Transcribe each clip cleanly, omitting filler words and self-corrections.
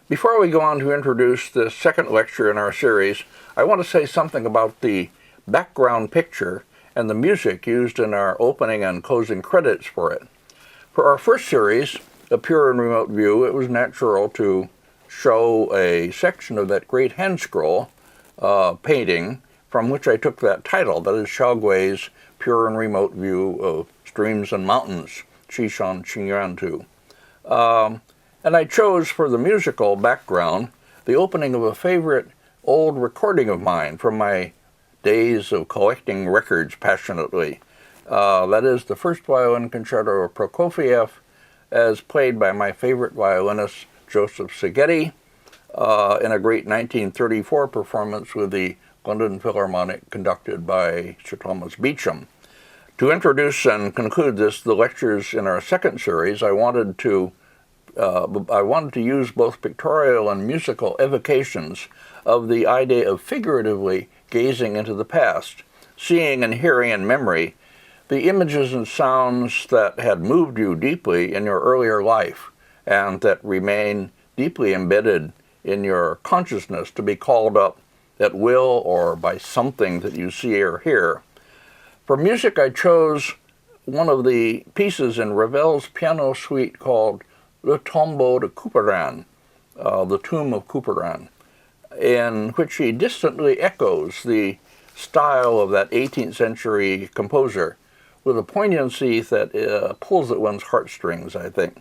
Before we go on to introduce the second lecture in our series, I want to say something about the background picture and the music used in our opening and closing credits for it. For our first series, A Pure and Remote View, it was natural to show a section of that great hand scroll painting from which I took that title, that is Xiaogui's Pure and Remote View of Streams and Mountains, Qishan Qingyuan Tu. And I chose for the musical background the opening of a favorite old recording of mine from my days of collecting records passionately. That is the first violin concerto of Prokofiev, as played by my favorite violinist, Joseph Szigeti, in a great 1934 performance with the London Philharmonic conducted by Sir Thomas Beecham. To introduce and conclude the lectures in our second series, I wanted to use both pictorial and musical evocations of the idea of figuratively gazing into the past, seeing and hearing in memory the images and sounds that had moved you deeply in your earlier life and that remain deeply embedded in your consciousness to be called up at will or by something that you see or hear. For music, I chose one of the pieces in Ravel's piano suite called Le Tombeau de Couperin, the Tomb of Couperin, in which he distantly echoes the style of that 18th century composer with a poignancy that pulls at one's heartstrings, I think.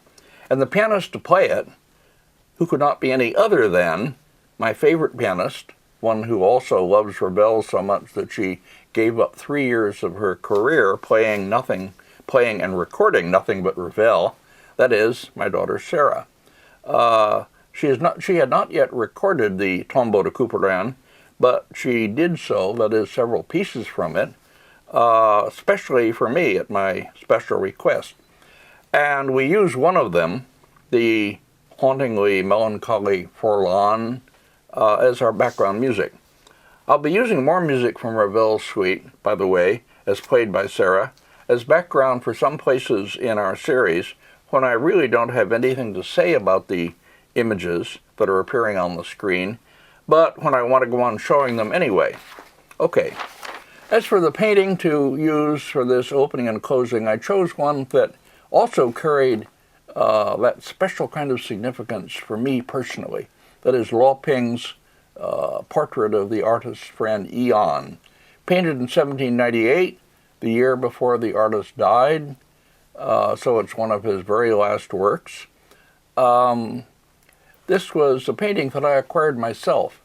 And the pianist to play it, who could not be any other than my favorite pianist, one who also loves Ravel so much that she gave up 3 years of her career playing and recording nothing but Ravel. That is, my daughter Sarah. She had not yet recorded the Tombeau de Couperin, but she did so, that is, several pieces from it, especially for me at my special request. And we use one of them, the hauntingly melancholy Forlán, as our background music. I'll be using more music from Ravel's suite, by the way, as played by Sarah, as background for some places in our series when I really don't have anything to say about the images that are appearing on the screen, but when I want to go on showing them anyway. Okay, as for the painting to use for this opening and closing, I chose one that also carried that special kind of significance for me personally. That is Luo Ping's portrait of the artist's friend Eon, painted in 1798, the year before the artist died, so it's one of his very last works. This was a painting that I acquired myself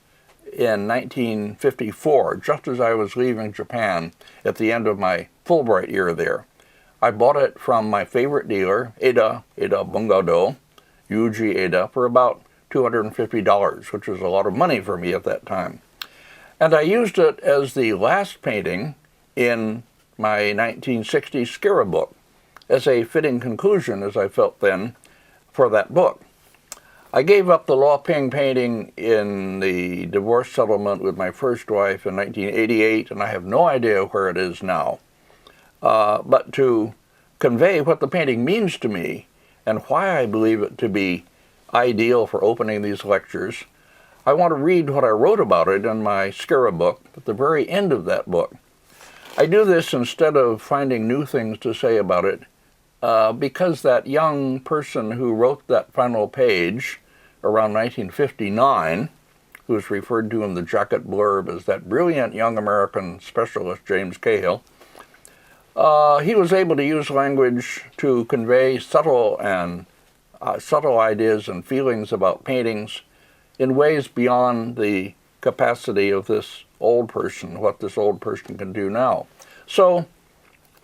in 1954, just as I was leaving Japan at the end of my Fulbright year there. I bought it from my favorite dealer, Eda Bungado, Yuji Eda, for about $250, which was a lot of money for me at that time. And I used it as the last painting in my 1960 Skira book, as a fitting conclusion, as I felt then, for that book. I gave up the Luo Ping painting in the divorce settlement with my first wife in 1988, and I have no idea where it is now. But to convey what the painting means to me and why I believe it to be ideal for opening these lectures, I want to read what I wrote about it in my Skira book at the very end of that book. I do this instead of finding new things to say about it, because that young person who wrote that final page around 1959, who is referred to in the jacket blurb as that brilliant young American specialist, James Cahill, he was able to use language to convey subtle ideas and feelings about paintings in ways beyond the capacity of this old person, what this old person can do now. So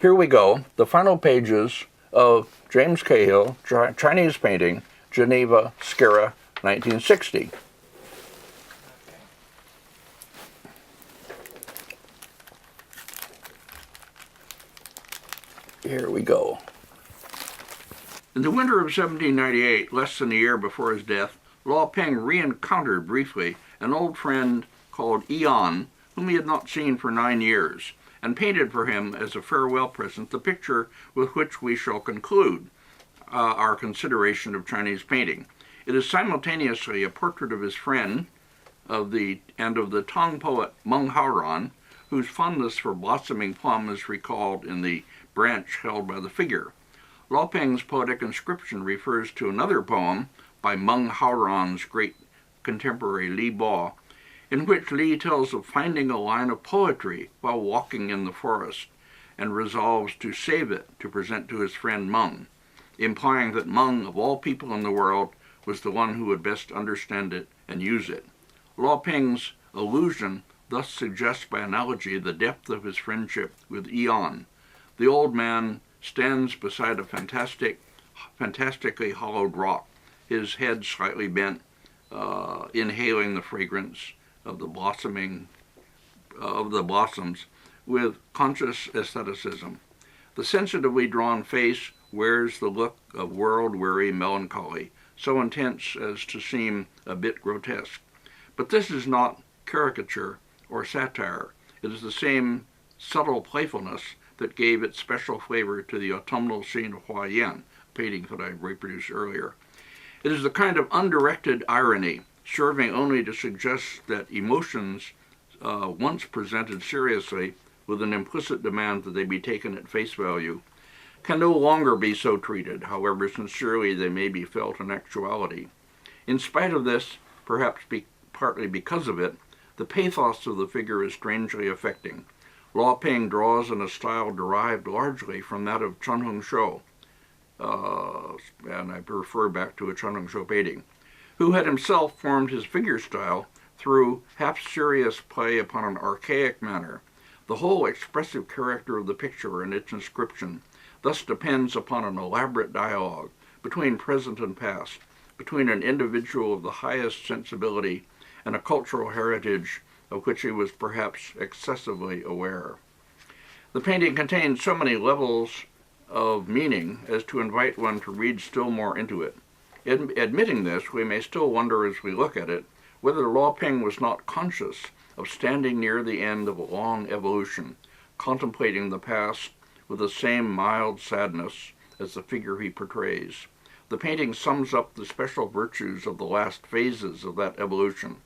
here we go, the final pages of James Cahill, Chinese painting, Geneva, Skira, 1960. Here we go. In the winter of 1798, less than a year before his death, Luo Ping re-encountered briefly an old friend called Eon, whom he had not seen for 9 years, and painted for him as a farewell present the picture with which we shall conclude our consideration of Chinese painting. It is simultaneously a portrait of his friend of the Tang poet Meng Haoran, whose fondness for blossoming plum is recalled in the branch held by the figure. Luo Ping's poetic inscription refers to another poem by Meng Haoran's great contemporary Li Bo, in which Li tells of finding a line of poetry while walking in the forest, and resolves to save it to present to his friend Meng, implying that Meng, of all people in the world, was the one who would best understand it and use it. Luo Ping's allusion thus suggests by analogy the depth of his friendship with Eon. The old man stands beside a fantastically hollowed rock, his head slightly bent, inhaling the fragrance of the blossoms with conscious asceticism. The sensitively drawn face wears the look of world-weary melancholy, so intense as to seem a bit grotesque. But this is not caricature or satire. It is the same subtle playfulness that gave its special flavor to the autumnal scene of Huayan, a painting that I reproduced earlier. It is the kind of undirected irony, serving only to suggest that emotions, once presented seriously with an implicit demand that they be taken at face value, can no longer be so treated, however sincerely they may be felt in actuality. In spite of this, perhaps partly because of it, the pathos of the figure is strangely affecting. Luo Ping draws in a style derived largely from that of Chen Hongshou, and I refer back to a Chen Hongshou painting, who had himself formed his figure style through half-serious play upon an archaic manner. The whole expressive character of the picture and its inscription thus depends upon an elaborate dialogue between present and past, between an individual of the highest sensibility and a cultural heritage of which he was perhaps excessively aware. The painting contains so many levels of meaning as to invite one to read still more into it. Admitting this, we may still wonder as we look at it whether Luo Ping was not conscious of standing near the end of a long evolution, contemplating the past with the same mild sadness as the figure he portrays. The painting sums up the special virtues of the last phases of that evolution,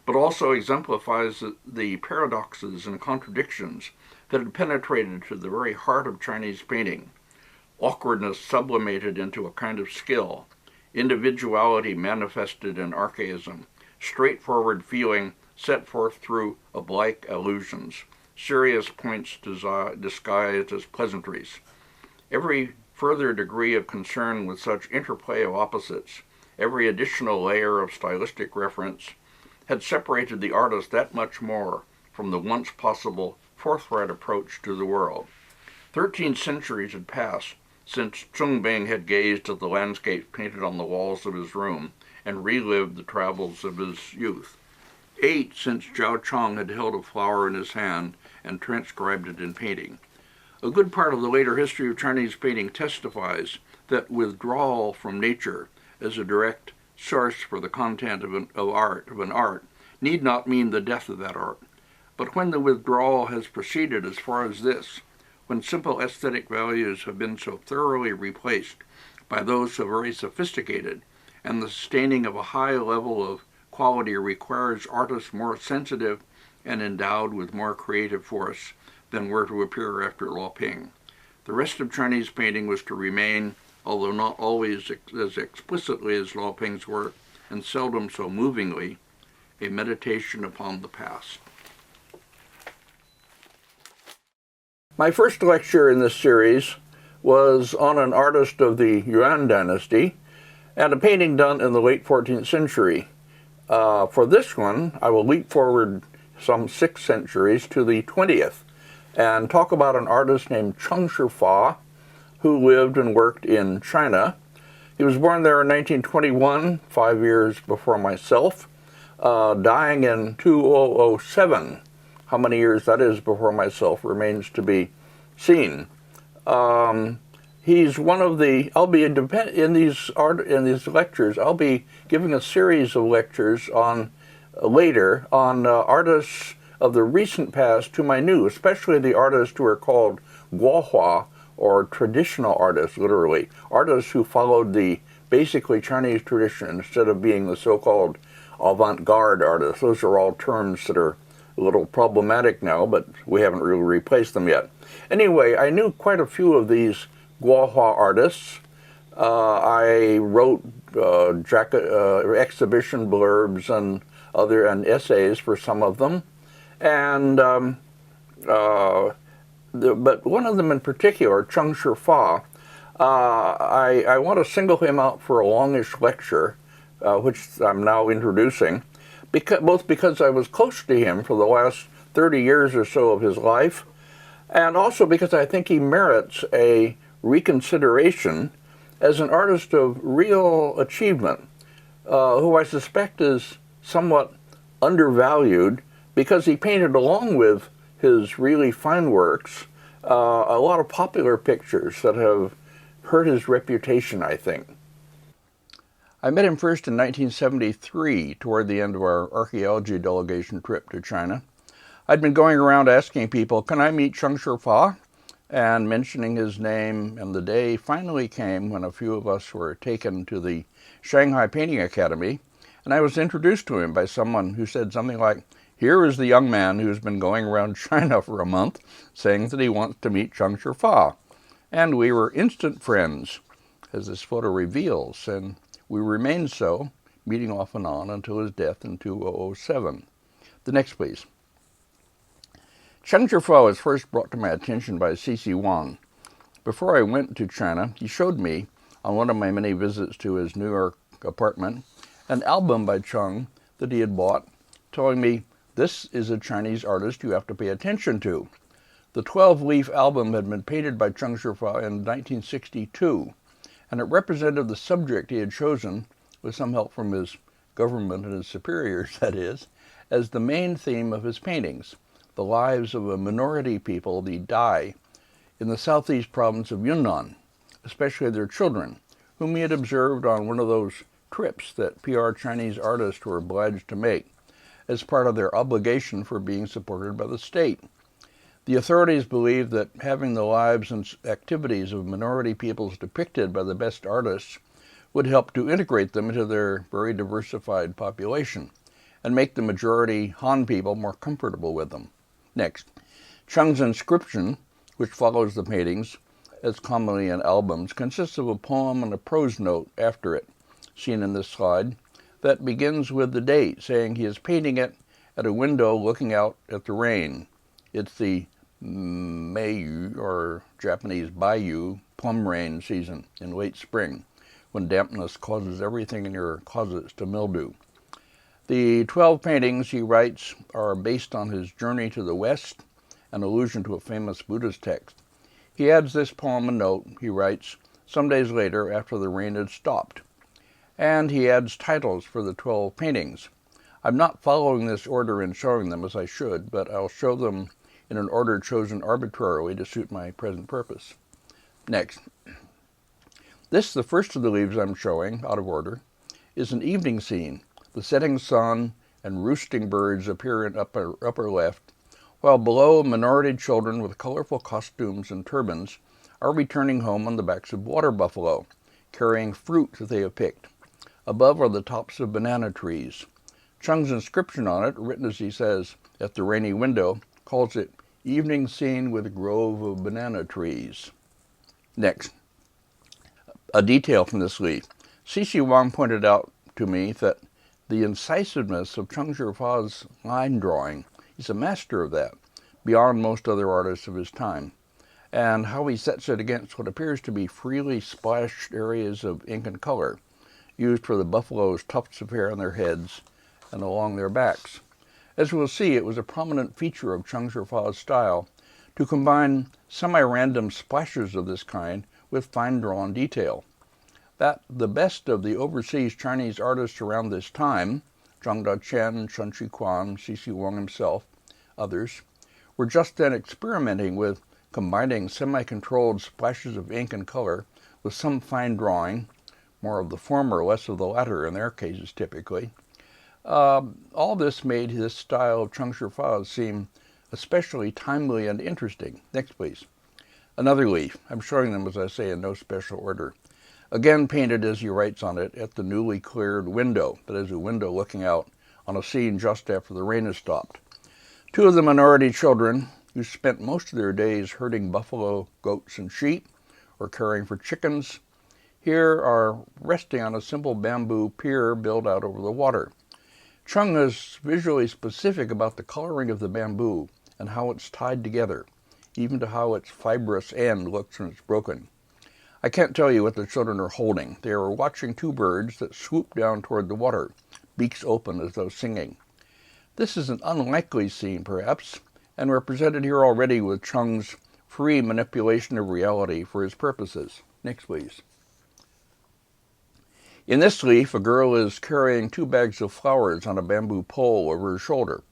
but also exemplifies the paradoxes and contradictions that had penetrated to the very heart of Chinese painting. Awkwardness sublimated into a kind of skill, individuality manifested in archaism, straightforward feeling set forth through oblique allusions, serious points disguised as pleasantries. Every further degree of concern with such interplay of opposites, every additional layer of stylistic reference, had separated the artist that much more from the once possible forthright approach to the world. 13 centuries had passed since Chung had gazed at the landscapes painted on the walls of his room and relived the travels of his youth. 8 since Zhao Chong had held a flower in his hand and transcribed it in painting. A good part of the later history of Chinese painting testifies that withdrawal from nature as a direct source for the content of an art need not mean the death of that art. But when the withdrawal has proceeded as far as this, when simple aesthetic values have been so thoroughly replaced by those so very sophisticated, and the sustaining of a high level of quality requires artists more sensitive and endowed with more creative force than were to appear after Luo Ping. The rest of Chinese painting was to remain, although not always as explicitly as Luo Ping's work, and seldom so movingly, a meditation upon the past. My first lecture in this series was on an artist of the Yuan dynasty and a painting done in the late 14th century. For this one, I will leap forward some 6 centuries to the 20th and talk about an artist named Cheng Shifa, who lived and worked in China. He was born there in 1921, 5 years before myself, dying in 2007. How many years that is before myself remains to be seen. He's one of the, in these lectures, I'll be giving a series of lectures later on artists of the recent past to my new, especially the artists who are called guohua, or traditional artists, literally, artists who followed the basically Chinese tradition instead of being the so-called avant-garde artists. Those are all terms that are a little problematic now, but we haven't really replaced them yet. Anyway, I knew quite a few of these Guohua artists. I wrote exhibition blurbs and essays for some of them, and but one of them in particular, Cheng Shifa, I want to single him out for a longish lecture, which I'm now introducing, both because I was close to him for the last 30 years or so of his life, and also because I think he merits a reconsideration as an artist of real achievement, who I suspect is somewhat undervalued because he painted, along with his really fine works, a lot of popular pictures that have hurt his reputation, I think. I met him first in 1973, toward the end of our archaeology delegation trip to China. I'd been going around asking people, can I meet Cheng Shifa? And mentioning his name, and the day finally came when a few of us were taken to the Shanghai Painting Academy, and I was introduced to him by someone who said something like, here is the young man who's been going around China for a month saying that he wants to meet Cheng Shifa. And we were instant friends, as this photo reveals, and we remained so, meeting off and on until his death in 2007. The next, please. Cheng Shifa was first brought to my attention by C.C. Wang. Before I went to China, he showed me, on one of my many visits to his New York apartment, an album by Chung that he had bought, telling me, this is a Chinese artist you have to pay attention to. The 12-leaf album had been painted by Cheng Shifa in 1962, and it represented the subject he had chosen, with some help from his government and his superiors, that is, as the main theme of his paintings, the lives of a minority people, the Dai, in the southeast province of Yunnan, especially their children, whom he had observed on one of those trips that PR Chinese artists were obliged to make as part of their obligation for being supported by the state. The authorities believed that having the lives and activities of minority peoples depicted by the best artists would help to integrate them into their very diversified population and make the majority Han people more comfortable with them. Next, Chung's Inscription, which follows the paintings, as commonly in albums, consists of a poem and a prose note after it, seen in this slide, that begins with the date, saying he is painting it at a window looking out at the rain. It's the Meiyu, or Japanese Baiyu, plum rain season in late spring, when dampness causes everything in your closets to mildew. The 12 paintings, he writes, are based on his journey to the West, an allusion to a famous Buddhist text. He adds this poem a note, he writes, some days later after the rain had stopped. And he adds titles for the 12 paintings. I'm not following this order in showing them as I should, but I'll show them in an order chosen arbitrarily to suit my present purpose. Next. This, the first of the leaves I'm showing, out of order, is an evening scene. The setting sun and roosting birds appear in upper left, while below minority children with colorful costumes and turbans are returning home on the backs of water buffalo, carrying fruit that they have picked. Above are the tops of banana trees. Chung's inscription on it, written as he says at the rainy window, calls it Evening Scene with a Grove of Banana Trees. Next, a detail from this leaf. C.C. Wang pointed out to me that the incisiveness of Cheng Shifa's line drawing, he's a master of that, beyond most other artists of his time, and how he sets it against what appears to be freely splashed areas of ink and color, used for the buffalo's tufts of hair on their heads and along their backs. As we'll see, it was a prominent feature of Cheng Shifa's style to combine semi-random splashes of this kind with fine-drawn detail. That the best of the overseas Chinese artists around this time, Zhang Daqian, Chen Shiquan, C.C. Wang himself, others, were just then experimenting with combining semi-controlled splashes of ink and color with some fine drawing, more of the former, less of the latter in their cases typically. All this made his style of Cheng Shifa seem especially timely and interesting. Next, please. Another leaf. I'm showing them, as I say, in no special order. again painted as he writes on it at the newly cleared window, that is a window looking out on a scene just after the rain has stopped. Two of the minority children, who spent most of their days herding buffalo, goats, and sheep, or caring for chickens, here are resting on a simple bamboo pier built out over the water. Chung is visually specific about the coloring of the bamboo and how it's tied together, even to how its fibrous end looks when it's broken. I can't tell you what the children are holding. They are watching two birds that swoop down toward the water, beaks open as though singing. This is an unlikely scene, perhaps, and represented here already with Chung's free manipulation of reality for his purposes. Next, please. In this leaf, a girl is carrying 2 bags of flowers on a bamboo pole over her shoulder,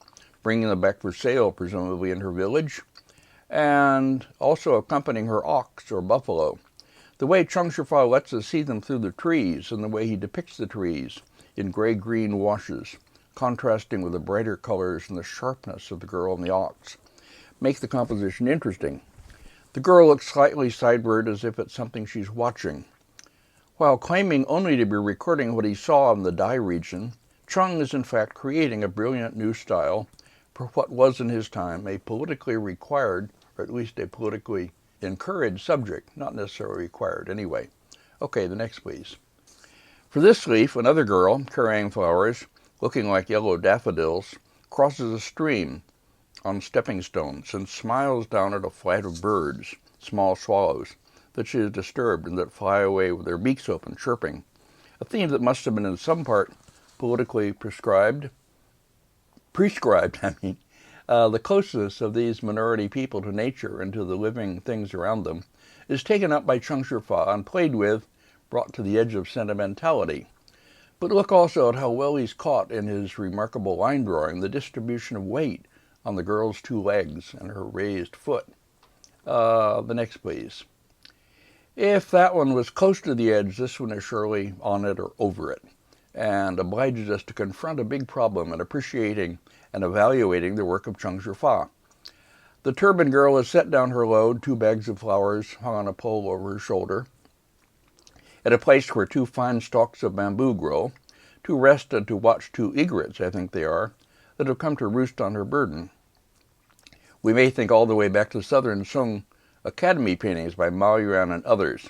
bringing them back for sale, presumably in her village, and also accompanying her ox or buffalo. The way Cheng Shifa lets us see them through the trees, and the way he depicts the trees in gray-green washes, contrasting with the brighter colors and the sharpness of the girl and the ox, make the composition interesting. The girl looks slightly sideward as if it's something she's watching. While claiming only to be recording what he saw in the dye region, Chung is in fact creating a brilliant new style for what was in his time a politically required, or at least a politically encouraged subject, not necessarily required anyway. Okay, the next please. For this leaf, another girl carrying flowers, looking like yellow daffodils, crosses a stream on stepping stones and smiles down at a flight of birds, small swallows, that she has disturbed and that fly away with their beaks open, chirping, a theme that must have been in some part politically prescribed. The closeness of these minority people to nature and to the living things around them is taken up by Cheng Shifa and played with, brought to the edge of sentimentality. But look also at how well he's caught in his remarkable line drawing the distribution of weight on the girl's 2 legs and her raised foot. The next, please. If that one was close to the edge, this one is surely on it or over it, and obliges us to confront a big problem in appreciating and evaluating the work of Cheng Shifa. The turban girl has set down her load, 2 bags of flowers hung on a pole over her shoulder, at a place where 2 fine stalks of bamboo grow, to rest and to watch 2 egrets, I think they are, that have come to roost on her burden. We may think all the way back to southern Chung Academy paintings by Mao Yuan and others,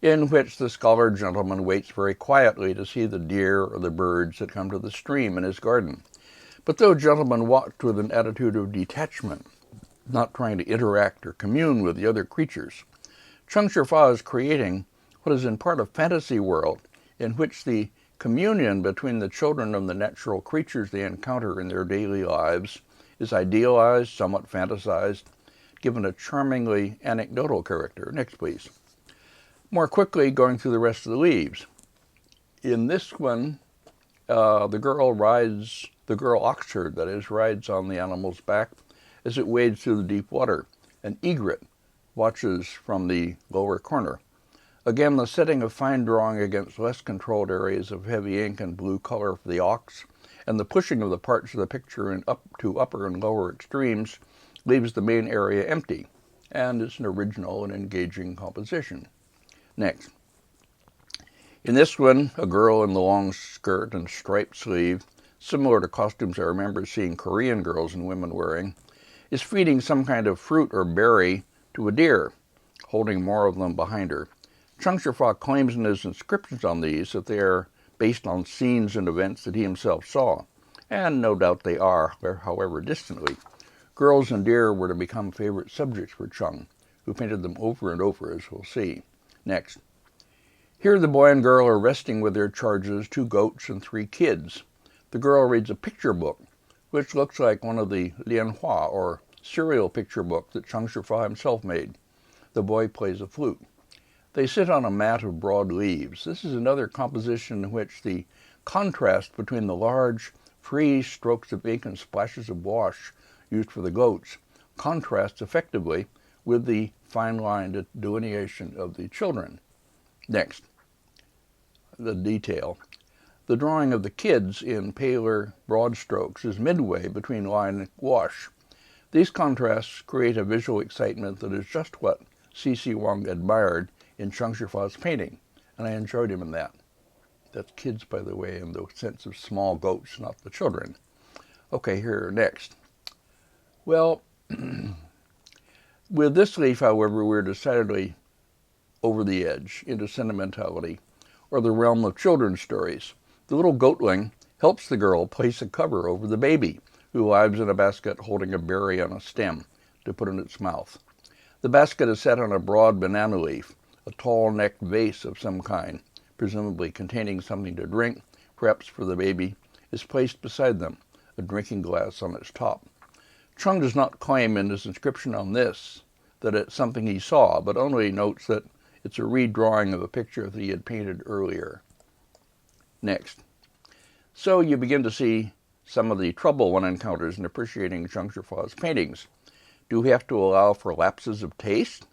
in which the scholar gentleman waits very quietly to see the deer or the birds that come to the stream in his garden. But those gentlemen walked with an attitude of detachment, not trying to interact or commune with the other creatures. Cheng Shifa is creating what is in part a fantasy world in which the communion between the children and the natural creatures they encounter in their daily lives is idealized, somewhat fantasized, given a charmingly anecdotal character. Next, please. More quickly, going through the rest of the leaves. In this one, the girl oxherd, that is, rides on the animal's back as it wades through the deep water. An egret watches from the lower corner. Again, the setting of fine drawing against less controlled areas of heavy ink and blue color for the ox, and the pushing of the parts of the picture in up to upper and lower extremes leaves the main area empty, and it's an original and engaging composition. Next. In this one, a girl in the long skirt and striped sleeve, similar to costumes I remember seeing Korean girls and women wearing, is feeding some kind of fruit or berry to a deer, holding more of them behind her. Cheng Shifa claims in his inscriptions on these that they are based on scenes and events that he himself saw, and no doubt they are, however distantly. Girls and deer were to become favorite subjects for Chung, who painted them over and over, as we'll see. Next. Here the boy and girl are resting with their charges, 2 goats and 3 kids. The girl reads a picture book, which looks like one of the lianhua, or serial picture book that Cheng Shifa himself made. The boy plays a flute. They sit on a mat of broad leaves. This is another composition in which the contrast between the large, free strokes of ink and splashes of wash used for the goats contrasts effectively with the fine-lined delineation of the children. Next, the detail. The drawing of the kids in paler, broad strokes is midway between line and wash. These contrasts create a visual excitement that is just what C.C. Wang admired in Cheng Shifa's painting, and I enjoyed him in that. That's kids, by the way, in the sense of small goats, not the children. Okay, here, next. Well, with this leaf, however, we're decidedly over the edge into sentimentality, or the realm of children's stories. The little goatling helps the girl place a cover over the baby, who lies in a basket holding a berry on a stem to put in its mouth. The basket is set on a broad banana leaf. A tall-necked vase of some kind, presumably containing something to drink, perhaps for the baby, is placed beside them, a drinking glass on its top. Chung does not claim in his inscription on this that it's something he saw, but only notes that it's a redrawing of a picture that he had painted earlier. Next. So you begin to see some of the trouble one encounters in appreciating Cheng Shifa's paintings. Do we have to allow for lapses of taste?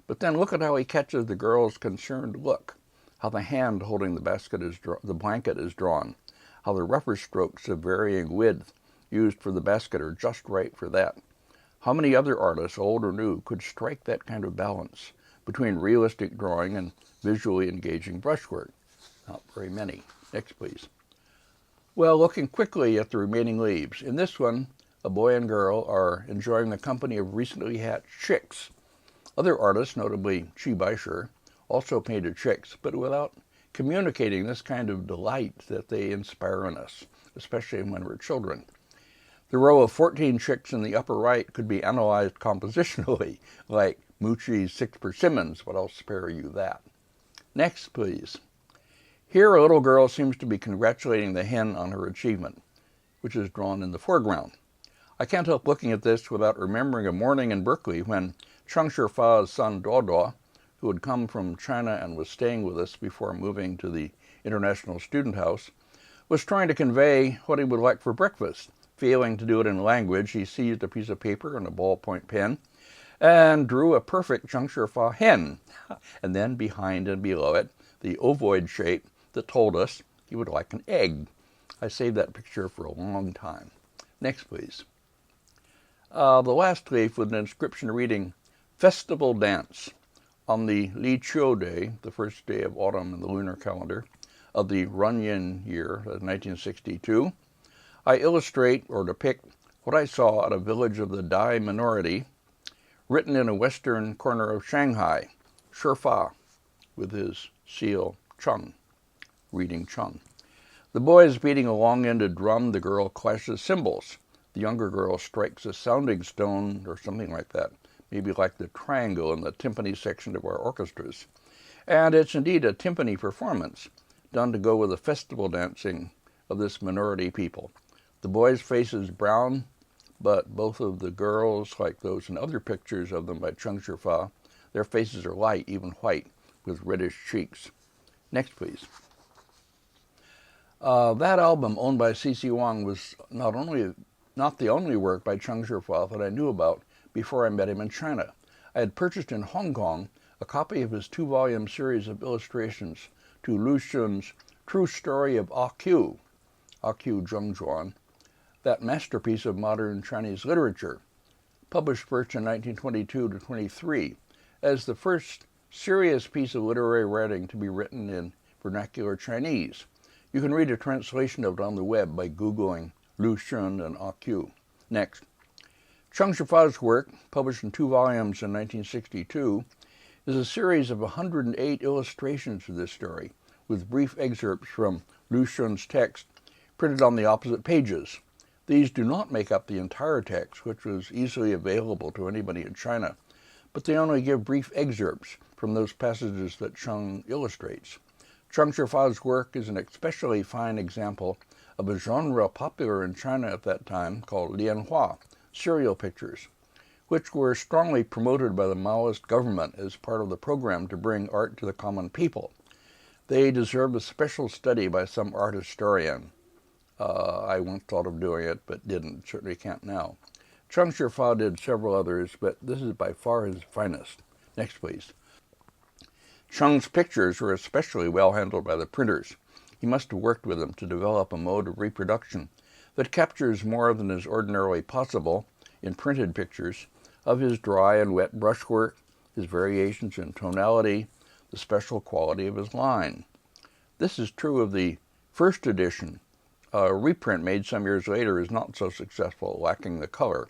But then look at how he catches the girl's concerned look, how the hand holding the blanket is drawn, how the rougher strokes of varying width used for the basket are just right for that. How many other artists, old or new, could strike that kind of balance between realistic drawing and visually engaging brushwork? Not very many. Next, please. Well, looking quickly at the remaining leaves, in this one, a boy and girl are enjoying the company of recently hatched chicks. Other artists, notably Chi Baisher, also painted chicks, but without communicating this kind of delight that they inspire in us, especially when we're children. The row of 14 chicks in the upper right could be analyzed compositionally, like Mucci's 6 persimmons, but I'll spare you that. Next, please. Here a little girl seems to be congratulating the hen on her achievement, which is drawn in the foreground. I can't help looking at this without remembering a morning in Berkeley when Cheng Shifa's son Dodo, who had come from China and was staying with us before moving to the International Student House, was trying to convey what he would like for breakfast. Failing to do it in language, he seized a piece of paper and a ballpoint pen and drew a perfect Cheng Shifa hen, and then behind and below it, the ovoid shape that told us he would like an egg. I saved that picture for a long time. Next, please. The last leaf with an inscription reading, Festival Dance. On the Li Chiu Day, the first day of autumn in the lunar calendar, of the Runyan year, 1962, I illustrate or depict what I saw at a village of the Dai minority, written in a western corner of Shanghai, Shifa, with his seal Chung, reading Chung. The boy is beating a long-ended drum, the girl clashes cymbals. The younger girl strikes a sounding stone or something like that, maybe like the triangle in the timpani section of our orchestras. And it's indeed a timpani performance, done to go with the festival dancing of this minority people. The boy's face is brown, but both of the girls, like those in other pictures of them by Cheng Shifa, their faces are light, even white, with reddish cheeks. Next, please. That album, owned by C.C. Wang, was not the only work by Cheng Shifa that I knew about before I met him in China. I had purchased in Hong Kong a copy of his 2-volume series of illustrations to Lu Xun's True Story of A.Q. Zhengzhuan, that masterpiece of modern Chinese literature, published first in 1922 to 23, as the first serious piece of literary writing to be written in vernacular Chinese. You can read a translation of it on the web by Googling Lu Xun and A.Q. Next. Cheng Shifa's work, published in 2 volumes in 1962, is a series of 108 illustrations to this story, with brief excerpts from Lu Xun's text printed on the opposite pages. These do not make up the entire text, which was easily available to anybody in China, but they only give brief excerpts from those passages that Chung illustrates. Cheng Shifa's work is an especially fine example of a genre popular in China at that time called lianhua, serial pictures, which were strongly promoted by the Maoist government as part of the program to bring art to the common people. They deserve a special study by some art historian. I once thought of doing it, but didn't. Certainly can't now. Cheng Shifa did several others, but this is by far his finest. Next, please. Chung's pictures were especially well handled by the printers. He must have worked with them to develop a mode of reproduction that captures more than is ordinarily possible in printed pictures of his dry and wet brushwork, his variations in tonality, the special quality of his line. This is true of the first edition. A reprint made some years later is not so successful, lacking the color.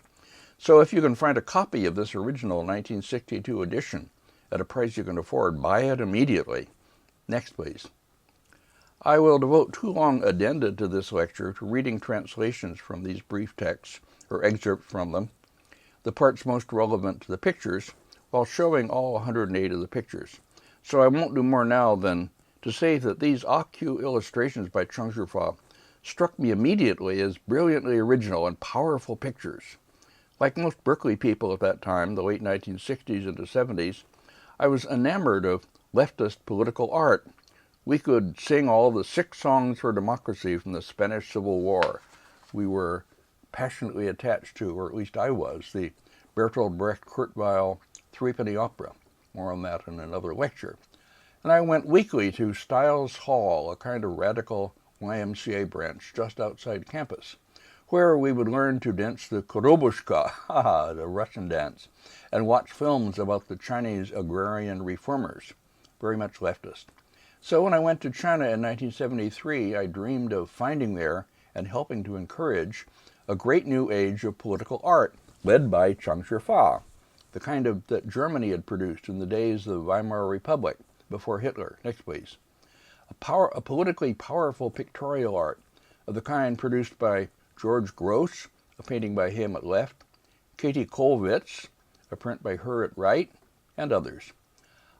So if you can find a copy of this original 1962 edition at a price you can afford, buy it immediately. Next, please. I will devote too long addenda to this lecture to reading translations from these brief texts, or excerpts from them, the parts most relevant to the pictures, while showing all 108 of the pictures. So I won't do more now than to say that these AQ illustrations by Cheng Shifa struck me immediately as brilliantly original and powerful pictures. Like most Berkeley people at that time, the late 1960s into 70s, I was enamored of leftist political art. We could sing all the 6 songs for democracy from the Spanish Civil War. We were passionately attached to, or at least I was, the Bertolt Brecht Kurzweil Threepenny Opera. More on that in another lecture. And I went weekly to Stiles Hall, a kind of radical YMCA branch just outside campus, where we would learn to dance the Korobushka, the Russian dance, and watch films about the Chinese agrarian reformers, very much leftist. So when I went to China in 1973, I dreamed of finding there and helping to encourage a great new age of political art, led by Cheng Shifa, the kind of that Germany had produced in the days of the Weimar Republic, before Hitler. Next, please. A politically powerful pictorial art of the kind produced by George Gross, a painting by him at left, Katie Kollwitz, a print by her at right, and others.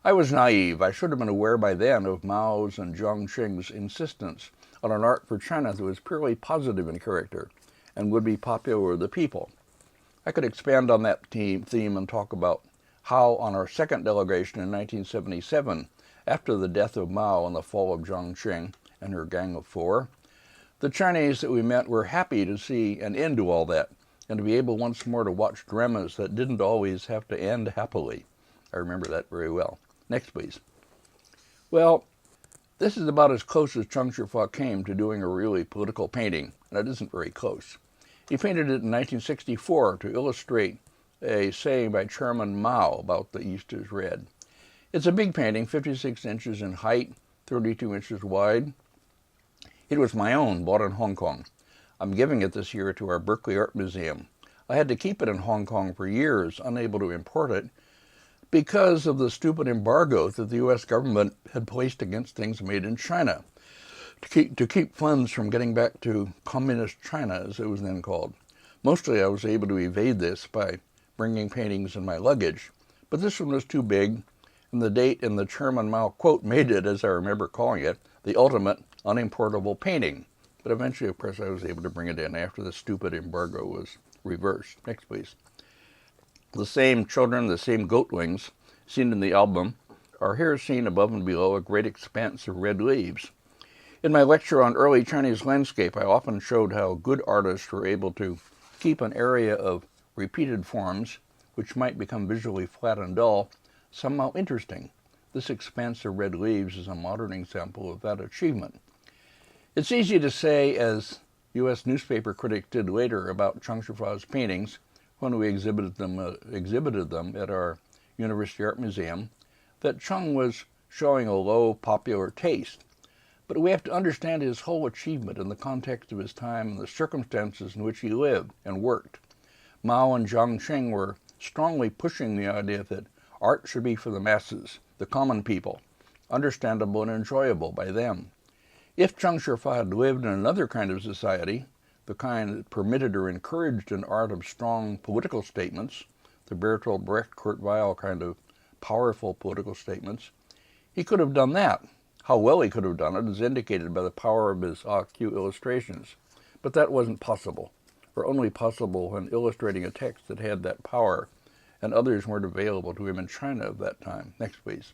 I was naive. I should have been aware by then of Mao's and Jiang Qing's insistence on an art for China that was purely positive in character and would be popular with the people. I could expand on that theme and talk about how on our second delegation in 1977, after the death of Mao and the fall of Jiang Qing and her Gang of Four, the Chinese that we met were happy to see an end to all that and to be able once more to watch dramas that didn't always have to end happily. I remember that very well. Next, please. Well, this is about as close as Cheng Shifa came to doing a really political painting, and it isn't very close. He painted it in 1964 to illustrate a saying by Chairman Mao about the East is red. It's a big painting, 56 inches in height, 32 inches wide. It was my own, bought in Hong Kong. I'm giving it this year to our Berkeley Art Museum. I had to keep it in Hong Kong for years, unable to import it, because of the stupid embargo that the U.S. government had placed against things made in China, to keep funds from getting back to communist China, as it was then called. Mostly I was able to evade this by bringing paintings in my luggage, but this one was too big, and the date in the Chairman Mao quote made it, as I remember calling it, the ultimate unimportable painting. But eventually, of course, I was able to bring it in after the stupid embargo was reversed. Next, please. The same children, the same goatlings seen in the album are here seen above and below a great expanse of red leaves. In my lecture on early Chinese landscape, I often showed how good artists were able to keep an area of repeated forms, which might become visually flat and dull, somehow interesting. This expanse of red leaves is a modern example of that achievement. It's easy to say, as U.S. newspaper critics did later about Cheng Shifa's paintings, when we exhibited them at our University Art Museum, that Chung was showing a low popular taste. But we have to understand his whole achievement in the context of his time and the circumstances in which he lived and worked. Mao and Jiang Qing were strongly pushing the idea that art should be for the masses, the common people, understandable and enjoyable by them. If Cheng Shifa had lived in another kind of society, the kind that permitted or encouraged an art of strong political statements, the Bertolt Brecht Kurzweil kind of powerful political statements, he could have done that. How well he could have done it is indicated by the power of his AQ illustrations. But that wasn't possible, or only possible when illustrating a text that had that power, and others weren't available to him in China at that time. Next, please.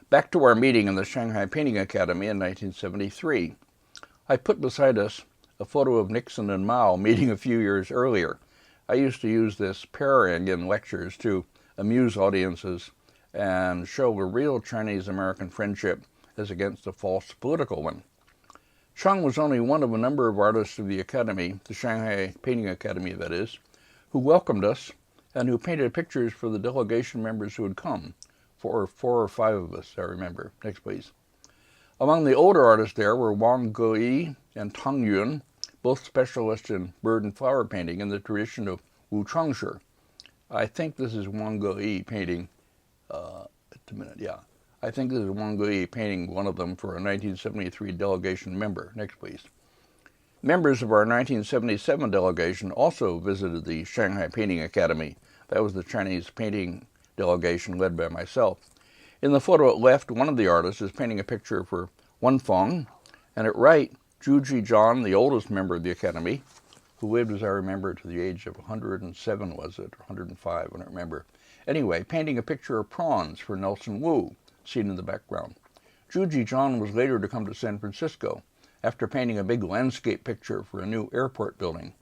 Back to our meeting in the Shanghai Painting Academy in 1973. I put beside us a photo of Nixon and Mao meeting a few years earlier. I used to use this pairing in lectures to amuse audiences and show a real Chinese-American friendship as against a false political one. Chung was only one of a number of artists of the Academy, the Shanghai Painting Academy that is, who welcomed us and who painted pictures for the delegation members who had come. four or five of us, I remember. Next, please. Among the older artists there were Wang Gui and Tang Yun, both specialists in bird and flower painting in the tradition of Wu Changshi. I think this is Wang Gui painting, I think this is Wang Gui painting one of them for a 1973 delegation member. Next, please. Members of our 1977 delegation also visited the Shanghai Painting Academy. That was the Chinese painting delegation led by myself. In the photo at left, one of the artists is painting a picture for Wen Feng, and at right, Zhu Zhizhan, the oldest member of the academy, who lived, as I remember, to the age of 107, was it, or 105, I don't remember. Anyway, painting a picture of prawns for Nelson Wu, seen in the background. Zhu Zhizhan was later to come to San Francisco, after painting a big landscape picture for a new airport building.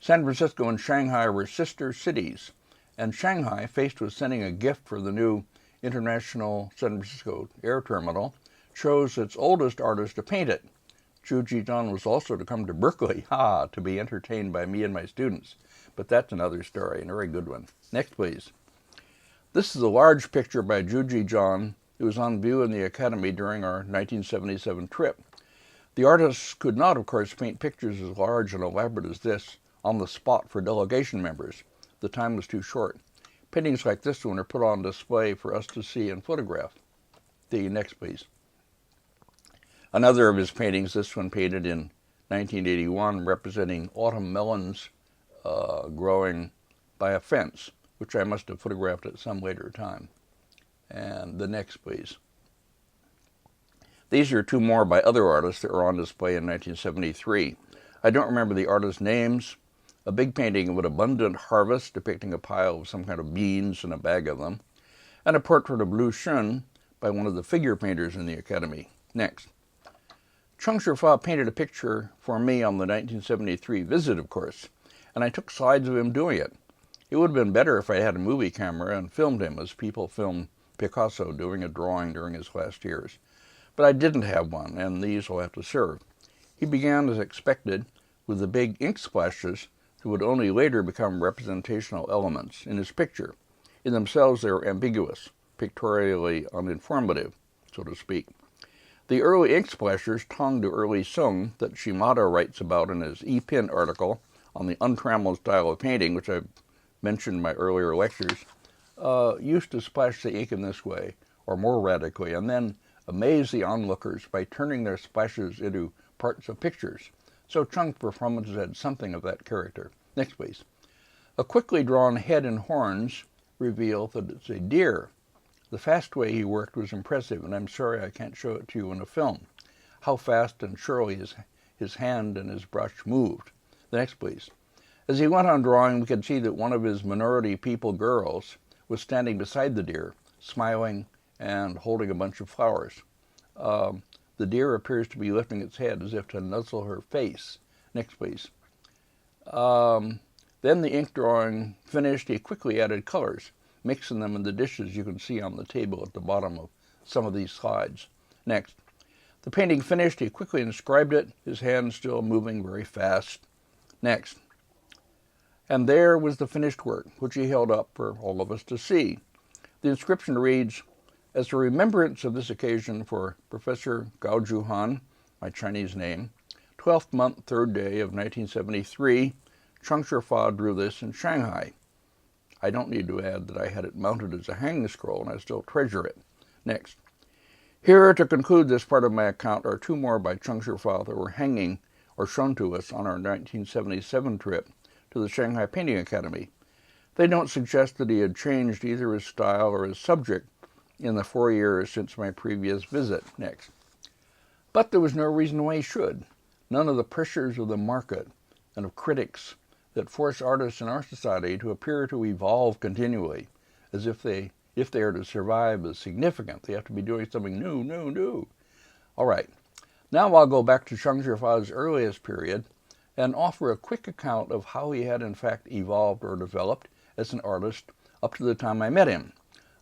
San Francisco and Shanghai were sister cities, and Shanghai, faced with sending a gift for the new International San Francisco Air Terminal, chose its oldest artist to paint it. Zhu Zhizhan was also to come to Berkeley, to be entertained by me and my students. But that's another story, and a very good one. Next, please. This is a large picture by Zhu Zhizhan. It was on view in the Academy during our 1977 trip. The artists could not, of course, paint pictures as large and elaborate as this on the spot for delegation members. The time was too short. Paintings like this one are put on display for us to see and photograph. The next, please. Another of his paintings, this one painted in 1981, representing autumn melons growing by a fence, which I must have photographed at some later time. And the next, please. These are two more by other artists that were on display in 1973. I don't remember the artists' names. A big painting of an abundant harvest depicting a pile of some kind of beans and a bag of them, and a portrait of Lu Xun by one of the figure painters in the Academy. Next. Cheng Shifa painted a picture for me on the 1973 visit, of course, and I took slides of him doing it. It would have been better if I had a movie camera and filmed him as people film Picasso doing a drawing during his last years. But I didn't have one, and these will have to serve. He began, as expected, with the big ink splashes that would only later become representational elements in his picture. In themselves, they were ambiguous, pictorially uninformative, so to speak. The early ink splashers, tongue to early Chung, that Shimada writes about in his E-Pin article on the untrammeled style of painting, which I've mentioned in my earlier lectures, used to splash the ink in this way, or more radically, and then amaze the onlookers by turning their splashes into parts of pictures. So Chung's performances had something of that character. Next, please. A quickly drawn head and horns reveal that it's a deer. The fast way he worked was impressive, and I'm sorry I can't show it to you in a film. How fast and surely his hand and his brush moved. The next, please. As he went on drawing, we could see that one of his minority people girls was standing beside the deer, smiling and holding a bunch of flowers. The deer appears to be lifting its head as if to nuzzle her face. Next, please. Then the ink drawing finished, he quickly added colors, mixing them in the dishes you can see on the table at the bottom of some of these slides. Next. The painting finished, he quickly inscribed it, his hand still moving very fast. Next. And there was the finished work, which he held up for all of us to see. The inscription reads, "As a remembrance of this occasion for Professor Gao Zhuhan," my Chinese name, 12th month, 3rd day of 1973, Cheng Shifa drew this in Shanghai. I don't need to add that I had it mounted as a hanging scroll, and I still treasure it. Next. Here, to conclude this part of my account, are two more by Cheng Shifa that were hanging or shown to us on our 1977 trip to the Shanghai Painting Academy. They don't suggest that he had changed either his style or his subject in the 4 years since my previous visit. Next. But there was no reason why he should. None of the pressures of the market and of critics that force artists in our society to appear to evolve continually, as if they are to survive as significant, they have to be doing something new. All right. Now I'll go back to Cheng Shifa's earliest period and offer a quick account of how he had in fact evolved or developed as an artist up to the time I met him.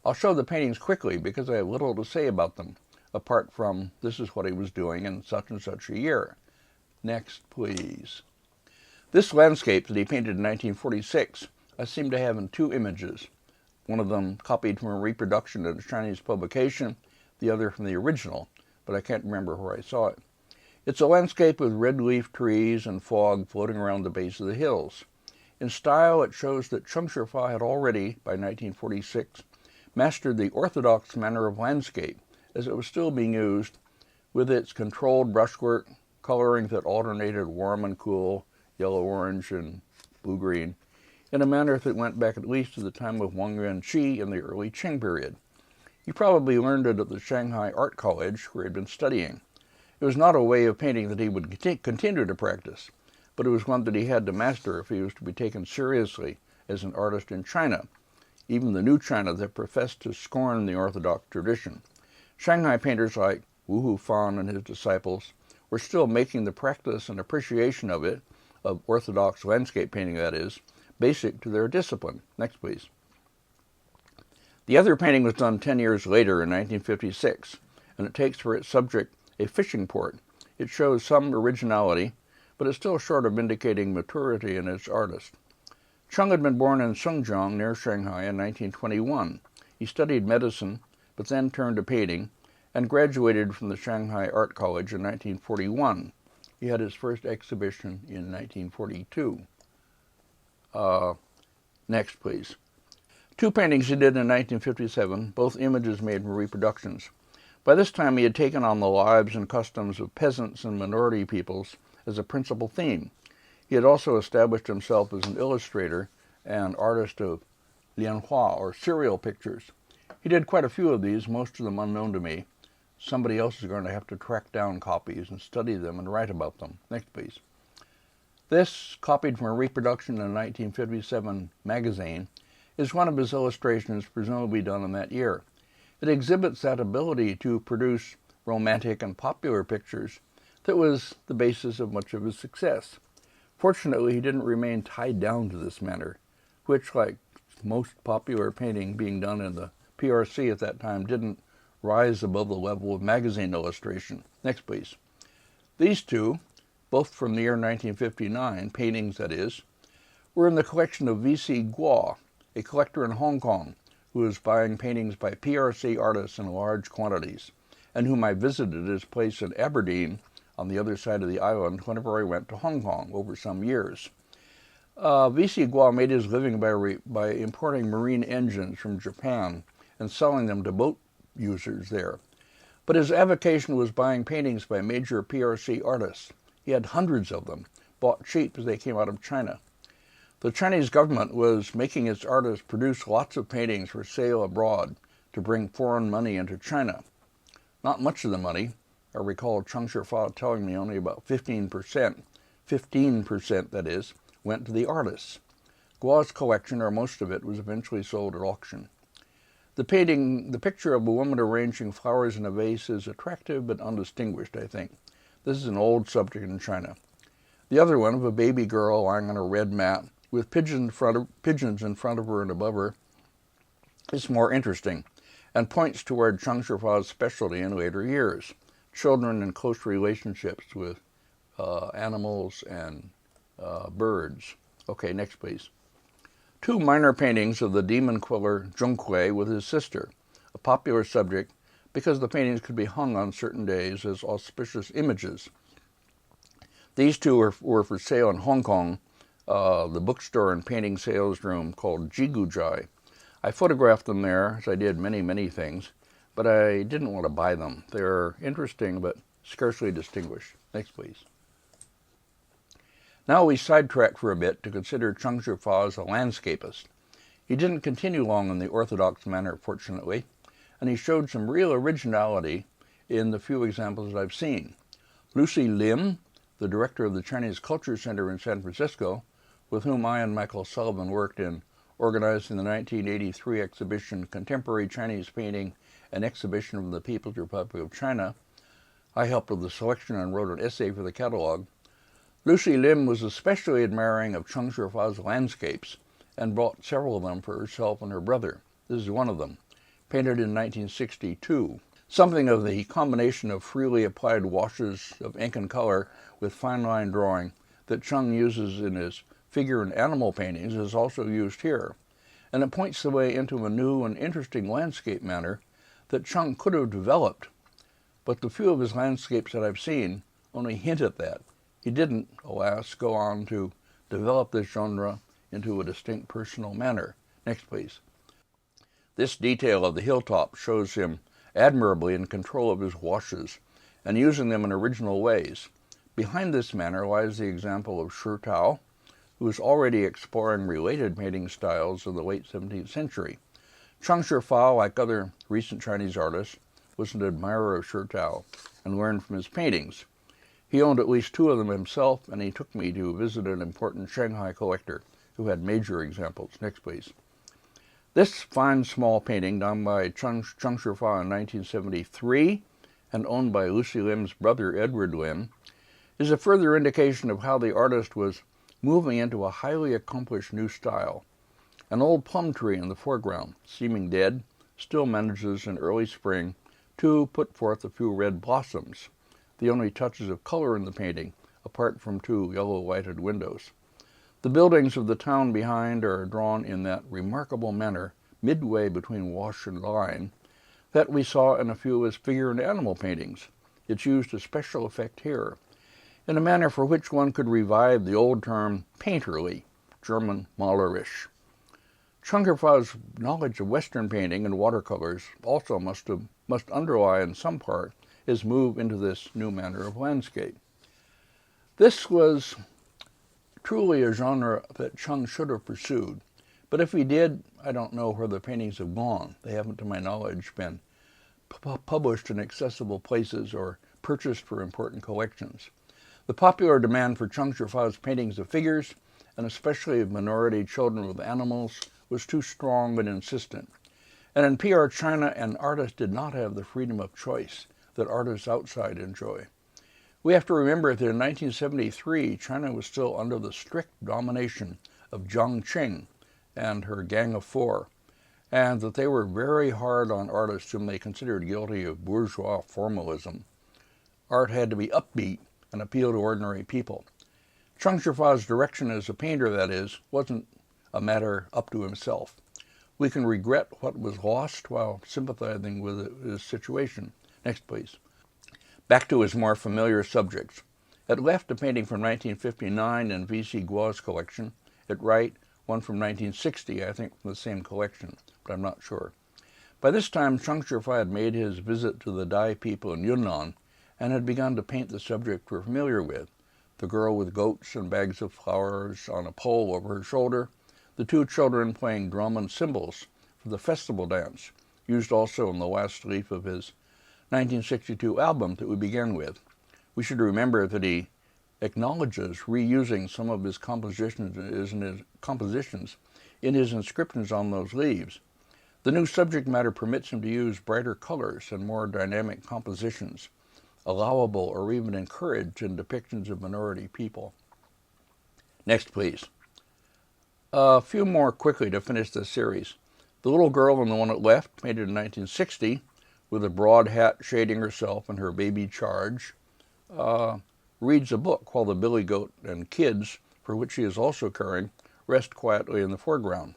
I'll show the paintings quickly because I have little to say about them, apart from this is what he was doing in such and such a year. Next, please. This landscape that he painted in 1946, I seem to have in two images. one of them copied from a reproduction in a Chinese publication, the other from the original, but I can't remember where I saw it. It's a landscape with red-leaf trees and fog floating around the base of the hills. In style, it shows that Cheng Shifa had already, by 1946, mastered the orthodox manner of landscape, as it was still being used, with its controlled brushwork, coloring that alternated warm and cool, yellow-orange and blue-green, in a manner that went back at least to the time of Wang Yuanqi in the early Qing period. He probably learned it at the Shanghai Art College, where he had been studying. It was not a way of painting that he would continue to practice, but it was one that he had to master if he was to be taken seriously as an artist in China, even the new China that professed to scorn the orthodox tradition. Shanghai painters like Wu Fan and his disciples were still making the practice and appreciation of it, of orthodox landscape painting that is, basic to their discipline. Next, please. The other painting was done 10 years later in 1956, and it takes for its subject a fishing port. It shows some originality, but is still short of indicating maturity in its artist. Chung had been born in Suzhou near Shanghai in 1921. He studied medicine, but then turned to painting, and graduated from the Shanghai Art College in 1941. He had his first exhibition in 1942. Next, please. Two paintings he did in 1957, both images made from reproductions. By this time, he had taken on the lives and customs of peasants and minority peoples as a principal theme. He had also established himself as an illustrator and artist of lianhua, or serial pictures. He did quite a few of these, most of them unknown to me. Somebody else is going to have to track down copies and study them and write about them. Next, please. This, copied from a reproduction in a 1957 magazine, is one of his illustrations presumably done in that year. It exhibits that ability to produce romantic and popular pictures that was the basis of much of his success. Fortunately, he didn't remain tied down to this manner, which, like most popular painting being done in the PRC at that time, didn't rise above the level of magazine illustration. Next, please. These two, both from the year 1959, paintings that is, were in the collection of V.C. Guo, a collector in Hong Kong, who was buying paintings by PRC artists in large quantities, and whom I visited at his place in Aberdeen on the other side of the island whenever I went to Hong Kong over some years. V.C. Guo made his living by importing marine engines from Japan and selling them to boat users there. But his avocation was buying paintings by major PRC artists. He had hundreds of them, bought cheap as they came out of China. The Chinese government was making its artists produce lots of paintings for sale abroad to bring foreign money into China. Not much of the money. I recall Cheng Shifa telling me only about 15%, that is, went to the artists. Guo's collection, or most of it, was eventually sold at auction. The picture of a woman arranging flowers in a vase is attractive but undistinguished, I think. This is an old subject in China. The other one, of a baby girl lying on a red mat with pigeons in front of her and above her, is more interesting and points toward Cheng Shifa's specialty in later years, children in close relationships with animals and birds. Okay, next, please. Two minor paintings of the demon killer Zhonghui with his sister, a popular subject because the paintings could be hung on certain days as auspicious images. These two were for sale in Hong Kong, the bookstore and painting sales room called Jigujai. I photographed them there, as I did many, many things, but I didn't want to buy them. They're interesting, but scarcely distinguished. Next, please. Now we sidetrack for a bit to consider Cheng Shifa as a landscapist. He didn't continue long in the orthodox manner, fortunately, and he showed some real originality in the few examples that I've seen. Lucy Lim, the director of the Chinese Culture Center in San Francisco, with whom I and Michael Sullivan worked in organizing the 1983 exhibition Contemporary Chinese Painting, an exhibition from the People's Republic of China. I helped with the selection and wrote an essay for the catalog. Lucy Lim was especially admiring of Cheng Shifa's landscapes and bought several of them for herself and her brother. This is one of them, painted in 1962. Something of the combination of freely applied washes of ink and color with fine line drawing that Chung uses in his figure and animal paintings is also used here. and it points the way into a new and interesting landscape manner that Chung could have developed, but the few of his landscapes that I've seen only hint at that. He didn't, alas, go on to develop this genre into a distinct personal manner. Next, please. This detail of the hilltop shows him admirably in control of his washes and using them in original ways. Behind this manner lies the example of Shi Tao, who was already exploring related painting styles in the late 17th century. Cheng Shifa, like other recent Chinese artists, was an admirer of Shi Tao and learned from his paintings. He owned at least 2 of them himself, and he took me to visit an important Shanghai collector who had major examples. Next, please. This fine small painting, done by Cheng Shifa in 1973 and owned by Lucy Lim's brother Edward Lim, is a further indication of how the artist was moving into a highly accomplished new style. An old plum tree in the foreground, seeming dead, still manages in early spring to put forth a few red blossoms, the only touches of color in the painting, apart from 2 yellow-lighted windows. The buildings of the town behind are drawn in that remarkable manner, midway between wash and line, that we saw in a few of his figure and animal paintings. It's used as special effect here, in a manner for which one could revive the old term painterly, German malerisch. Cheng Shifa's knowledge of Western painting and watercolors also must underlie in some part his move into this new manner of landscape. This was truly a genre that Chung should have pursued, but if he did, I don't know where the paintings have gone. They haven't, to my knowledge, been published in accessible places or purchased for important collections. The popular demand for Cheng Shifa's paintings of figures, and especially of minority children with animals, was too strong and insistent. And in PR China, an artist did not have the freedom of choice that artists outside enjoy. We have to remember that in 1973, China was still under the strict domination of Jiang Qing and her Gang of 4, and that they were very hard on artists whom they considered guilty of bourgeois formalism. Art had to be upbeat and appeal to ordinary people. Cheng Shifa's direction as a painter, that is, wasn't a matter up to himself. We can regret what was lost while sympathizing with his situation. Next, please. Back to his more familiar subjects. At left, a painting from 1959 in V.C. Guo's collection. At right, one from 1960, I think from the same collection, but I'm not sure. By this time, Cheng Shifa had made his visit to the Dai people in Yunnan and had begun to paint the subject we're familiar with, the girl with goats and bags of flowers on a pole over her shoulder, the 2 children playing drum and cymbals for the festival dance, used also in the last leaf of his 1962 album that we began with. We should remember that he acknowledges reusing some of his compositions in his inscriptions on those leaves. The new subject matter permits him to use brighter colors and more dynamic compositions, allowable or even encouraged in depictions of minority people. Next, please. A few more quickly to finish this series. The little girl in the one at left, painted in 1960, with a broad hat shading herself and her baby charge, reads a book while the billy goat and kids, for which she is also caring, rest quietly in the foreground.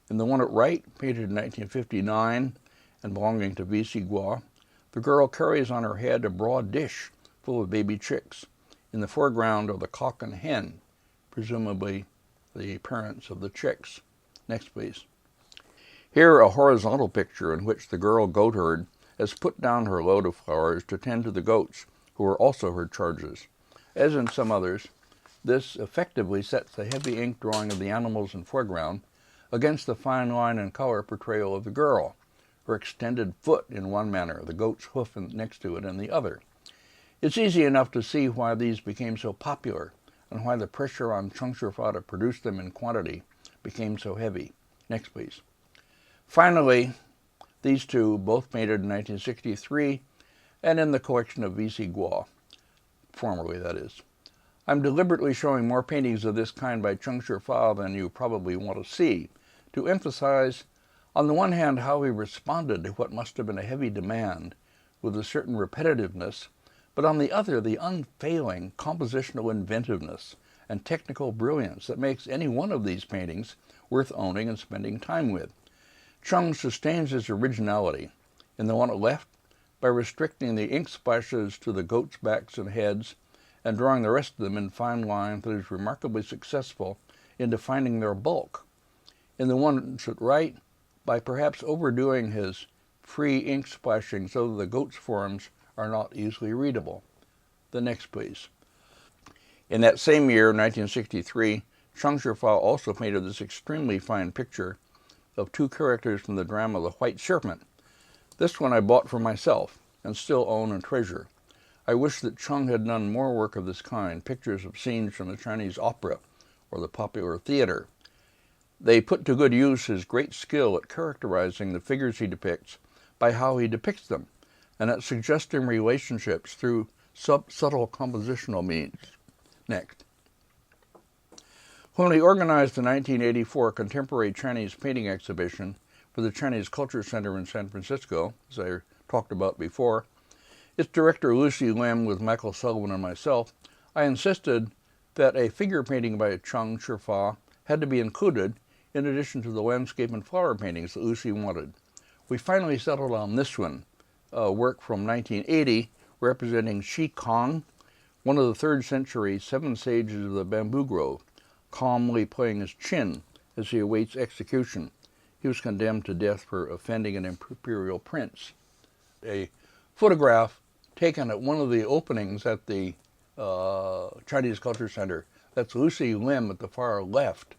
In the one at right, painted in 1959 and belonging to V.C. Guo, the girl carries on her head a broad dish full of baby chicks. In the foreground are the cock and hen, presumably the parents of the chicks. Next, please. Here, a horizontal picture in which the girl goatherd has put down her load of flowers to tend to the goats, who are also her charges. As in some others, this effectively sets the heavy ink drawing of the animals in foreground against the fine line and color portrayal of the girl, her extended foot in one manner, the goat's hoof next to it in the other. It's easy enough to see why these became so popular and why the pressure on Cheng Shifa to produce them in quantity became so heavy. Next, please. Finally, these 2, both painted in 1963 and in the collection of V.C. Guo, formerly that is. I'm deliberately showing more paintings of this kind by Cheng Shifa than you probably want to see, to emphasize, on the one hand, how he responded to what must have been a heavy demand with a certain repetitiveness, but on the other, the unfailing compositional inventiveness and technical brilliance that makes any one of these paintings worth owning and spending time with. Chung sustains his originality in the one at left by restricting the ink splashes to the goats' backs and heads and drawing the rest of them in fine line that is remarkably successful in defining their bulk. In the one at right, by perhaps overdoing his free ink splashing so that the goat's forms are not easily readable. The next, please. In that same year, 1963, Cheng Shifa also painted this extremely fine picture of two characters from the drama The White Serpent. This one I bought for myself and still own and treasure. I wish that Chung had done more work of this kind, pictures of scenes from the Chinese opera or the popular theater. They put to good use his great skill at characterizing the figures he depicts by how he depicts them, and at suggesting relationships through subtle compositional means. Next. When we organized the 1984 Contemporary Chinese Painting Exhibition for the Chinese Culture Center in San Francisco, as I talked about before, its director Lucy Lim with Michael Sullivan and myself, I insisted that a figure painting by Cheng Shifa had to be included in addition to the landscape and flower paintings that Lucy wanted. We finally settled on this one, a work from 1980 representing Shi Kong, one of the 3rd century 7 sages of the bamboo grove, calmly playing his chin as he awaits execution. He was condemned to death for offending an imperial prince. A photograph taken at one of the openings at the Chinese Culture Center. That's Lucy Lim at the far left.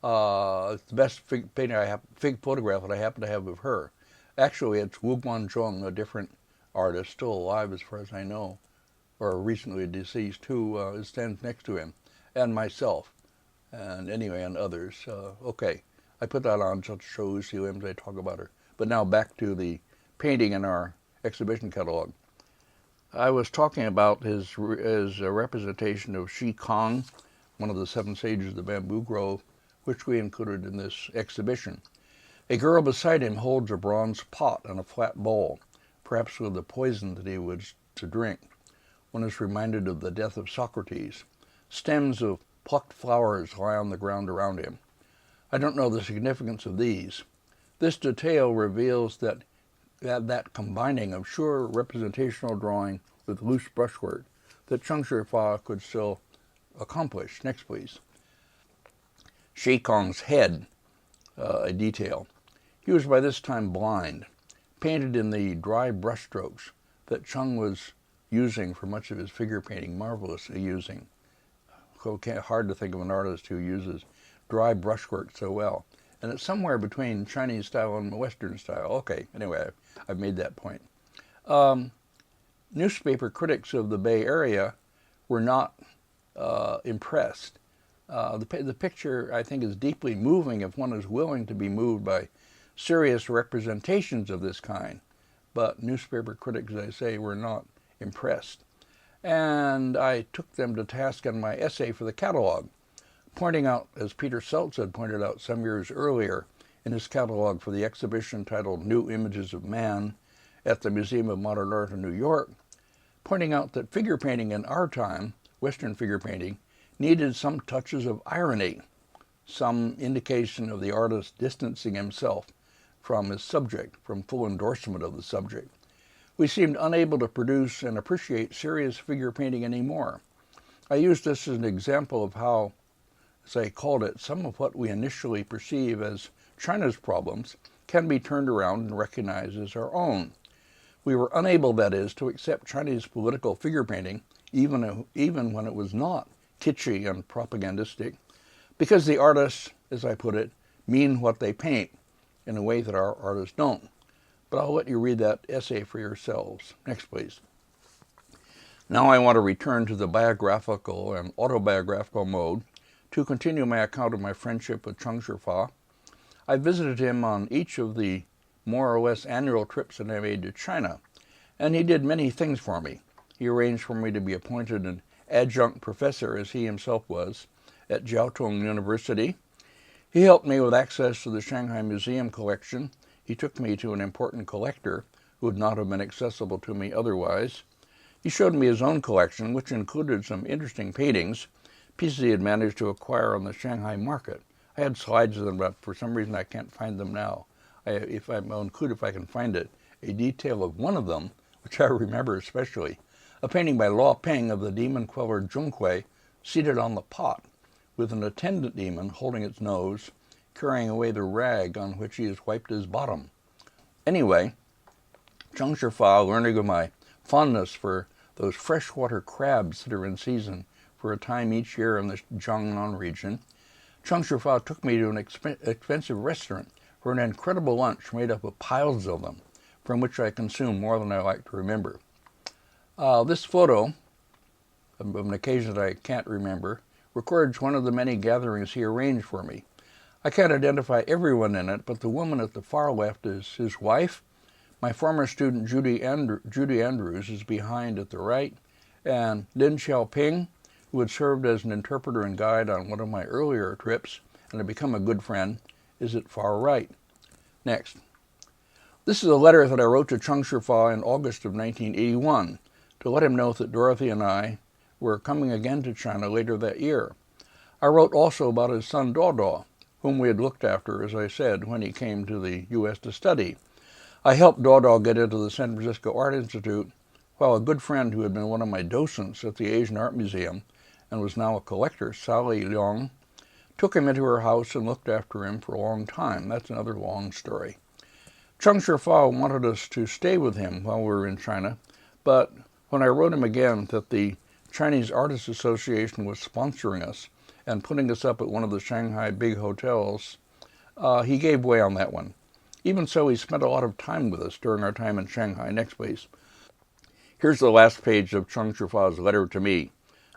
It's the best fig photograph that I happen to have of her. Actually, it's Wu Guangzhong, a different artist, still alive as far as I know, or recently deceased, who stands next to him, and myself, and anyway, and others. Okay, I put that on just to show Lucy Lim as I talk about her. But now back to the painting in our exhibition catalog. I was talking about his representation of Shi Kong, one of the 7 sages of the bamboo grove, which we included in this exhibition. A girl beside him holds a bronze pot and a flat bowl, perhaps with the poison that he was to drink. One is reminded of the death of Socrates. Stems of plucked flowers lie on the ground around him. I don't know the significance of these. This detail reveals that combining of sure representational drawing with loose brushwork that Cheng Shifa could still accomplish. Next, please. Shi Kong's head, a detail. He was by this time blind, painted in the dry brushstrokes that Chung was using for much of his figure painting, marvelously using. Hard to think of an artist who uses dry brushwork so well. And it's somewhere between Chinese style and Western style. Okay, anyway, I've made that point. Newspaper critics of the Bay Area were not impressed. The picture, I think, is deeply moving if one is willing to be moved by serious representations of this kind. But newspaper critics, as I say, were not impressed. And I took them to task on my essay for the catalog, pointing out, as Peter Seltz had pointed out some years earlier in his catalog for the exhibition titled New Images of Man at the Museum of Modern Art in New York, pointing out that figure painting in our time, Western figure painting, needed some touches of irony, some indication of the artist distancing himself from his subject, from full endorsement of the subject. We seemed unable to produce and appreciate serious figure painting anymore. I used this as an example of how, as I called it, some of what we initially perceive as China's problems can be turned around and recognized as our own. We were unable, that is, to accept Chinese political figure painting, even when it was not kitschy and propagandistic, because the artists, as I put it, mean what they paint in a way that our artists don't. But I'll let you read that essay for yourselves. Next, please. Now I want to return to the biographical and autobiographical mode to continue my account of my friendship with Cheng Shifa. I visited him on each of the more or less annual trips that I made to China, and he did many things for me. He arranged for me to be appointed an adjunct professor, as he himself was, at Jiaotong University. He helped me with access to the Shanghai Museum collection. He took me to an important collector who would not have been accessible to me otherwise. He showed me his own collection, which included some interesting paintings, pieces he had managed to acquire on the Shanghai market. I had slides of them, but for some reason I can't find them now. I'll include, if I can find it, a detail of one of them, which I remember especially, a painting by Luo Ping of the demon queller Zhonghui seated on the pot, with an attendant demon holding its nose, carrying away the rag on which he has wiped his bottom. Anyway, Cheng Shifa, learning of my fondness for those freshwater crabs that are in season for a time each year in the Jiangnan region, Cheng Shifa took me to an expensive restaurant for an incredible lunch made up of piles of them, from which I consumed more than I like to remember. This photo, of an occasion that I can't remember, records one of the many gatherings he arranged for me. I can't identify everyone in it, but the woman at the far left is his wife. My former student Judy Andrews is behind at the right, and Lin Xiaoping, who had served as an interpreter and guide on one of my earlier trips and had become a good friend, is at far right. Next. This is a letter that I wrote to Cheng Shifa in August of 1981 to let him know that Dorothy and I were coming again to China later that year. I wrote also about his son Dodo, whom we had looked after, as I said, when he came to the U.S. to study. I helped Dodo get into the San Francisco Art Institute, while a good friend who had been one of my docents at the Asian Art Museum and was now a collector, Sally Leong, took him into her house and looked after him for a long time. That's another long story. Cheng Shifa wanted us to stay with him while we were in China, but when I wrote him again that the Chinese Artists Association was sponsoring us and putting us up at one of the Shanghai big hotels, he gave way on that one. Even so, he spent a lot of time with us during our time in Shanghai. Next, please. Here's the last page of Cheng Shifa's letter to me.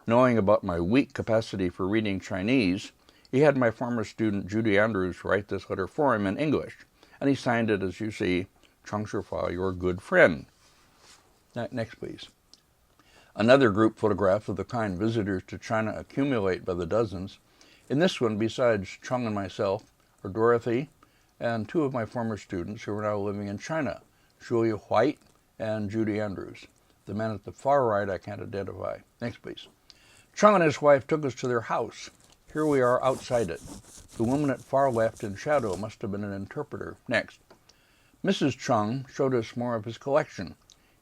Knowing about my weak capacity for reading Chinese, he had my former student Judy Andrews write this letter for him in English, and he signed it, as you see, Cheng Shifa, your good friend. Next, please. Another group photograph of the kind visitors to China accumulate by the dozens. In this one, besides Chung and myself, are Dorothy and two of my former students who are now living in China, Julia White and Judy Andrews. The man at the far right I can't identify. Next, please. Chung and his wife took us to their house. Here we are outside it. The woman at far left in shadow must have been an interpreter. Next. Mrs. Chung showed us more of his collection.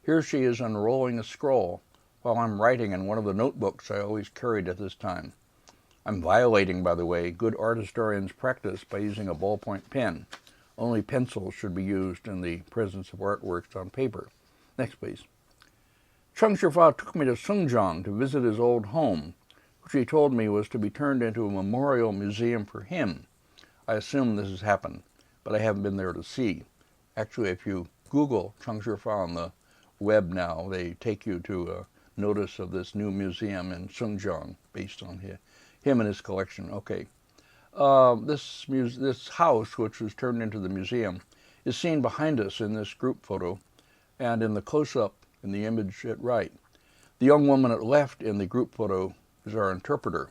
Here she is unrolling a scroll while I'm writing in one of the notebooks I always carried at this time. I'm violating, by the way, good art historians' practice by using a ballpoint pen. Only pencils should be used in the presence of artworks on paper. Next, please. Cheng Shifa took me to Sungjiang to visit his old home, which he told me was to be turned into a memorial museum for him. I assume this has happened, but I haven't been there to see. Actually, if you Google Cheng Shifa on the web now, they take you to a notice of this new museum in Sungjiang based on him and his collection. Okay. This house, which was turned into the museum, is seen behind us in this group photo and in the close-up in the image at right. The young woman at left in the group photo is our interpreter.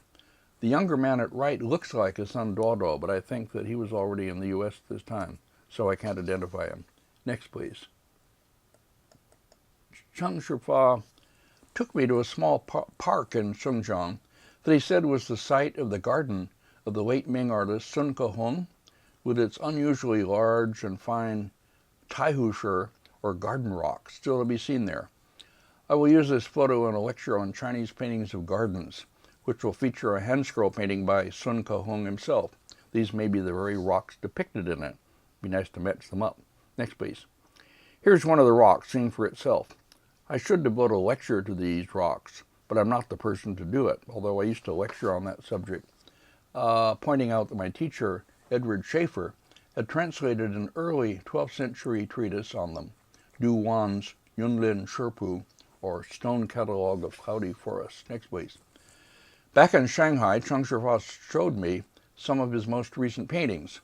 The younger man at right looks like his son Dodo, but I think that he was already in the U.S. at this time, so I can't identify him. Next, please. Cheng Shifa took me to a small park in Sungjiang that he said was the site of the garden of the late Ming artist Sun Ke-hung, with its unusually large and fine taihusher, or garden rock, still to be seen there. I will use this photo in a lecture on Chinese paintings of gardens, which will feature a hand scroll painting by Sun Ke-hung himself. These may be the very rocks depicted in it. Be nice to match them up. Next, please. Here's one of the rocks seen for itself. I should devote a lecture to these rocks, but I'm not the person to do it, although I used to lecture on that subject, pointing out that my teacher, Edward Schaefer, had translated an early 12th century treatise on them, Du Wan's Yunlin Sherpu, or Stone Catalogue of Cloudy Forests. Next, please. Back in Shanghai, Cheng Shifa showed me some of his most recent paintings.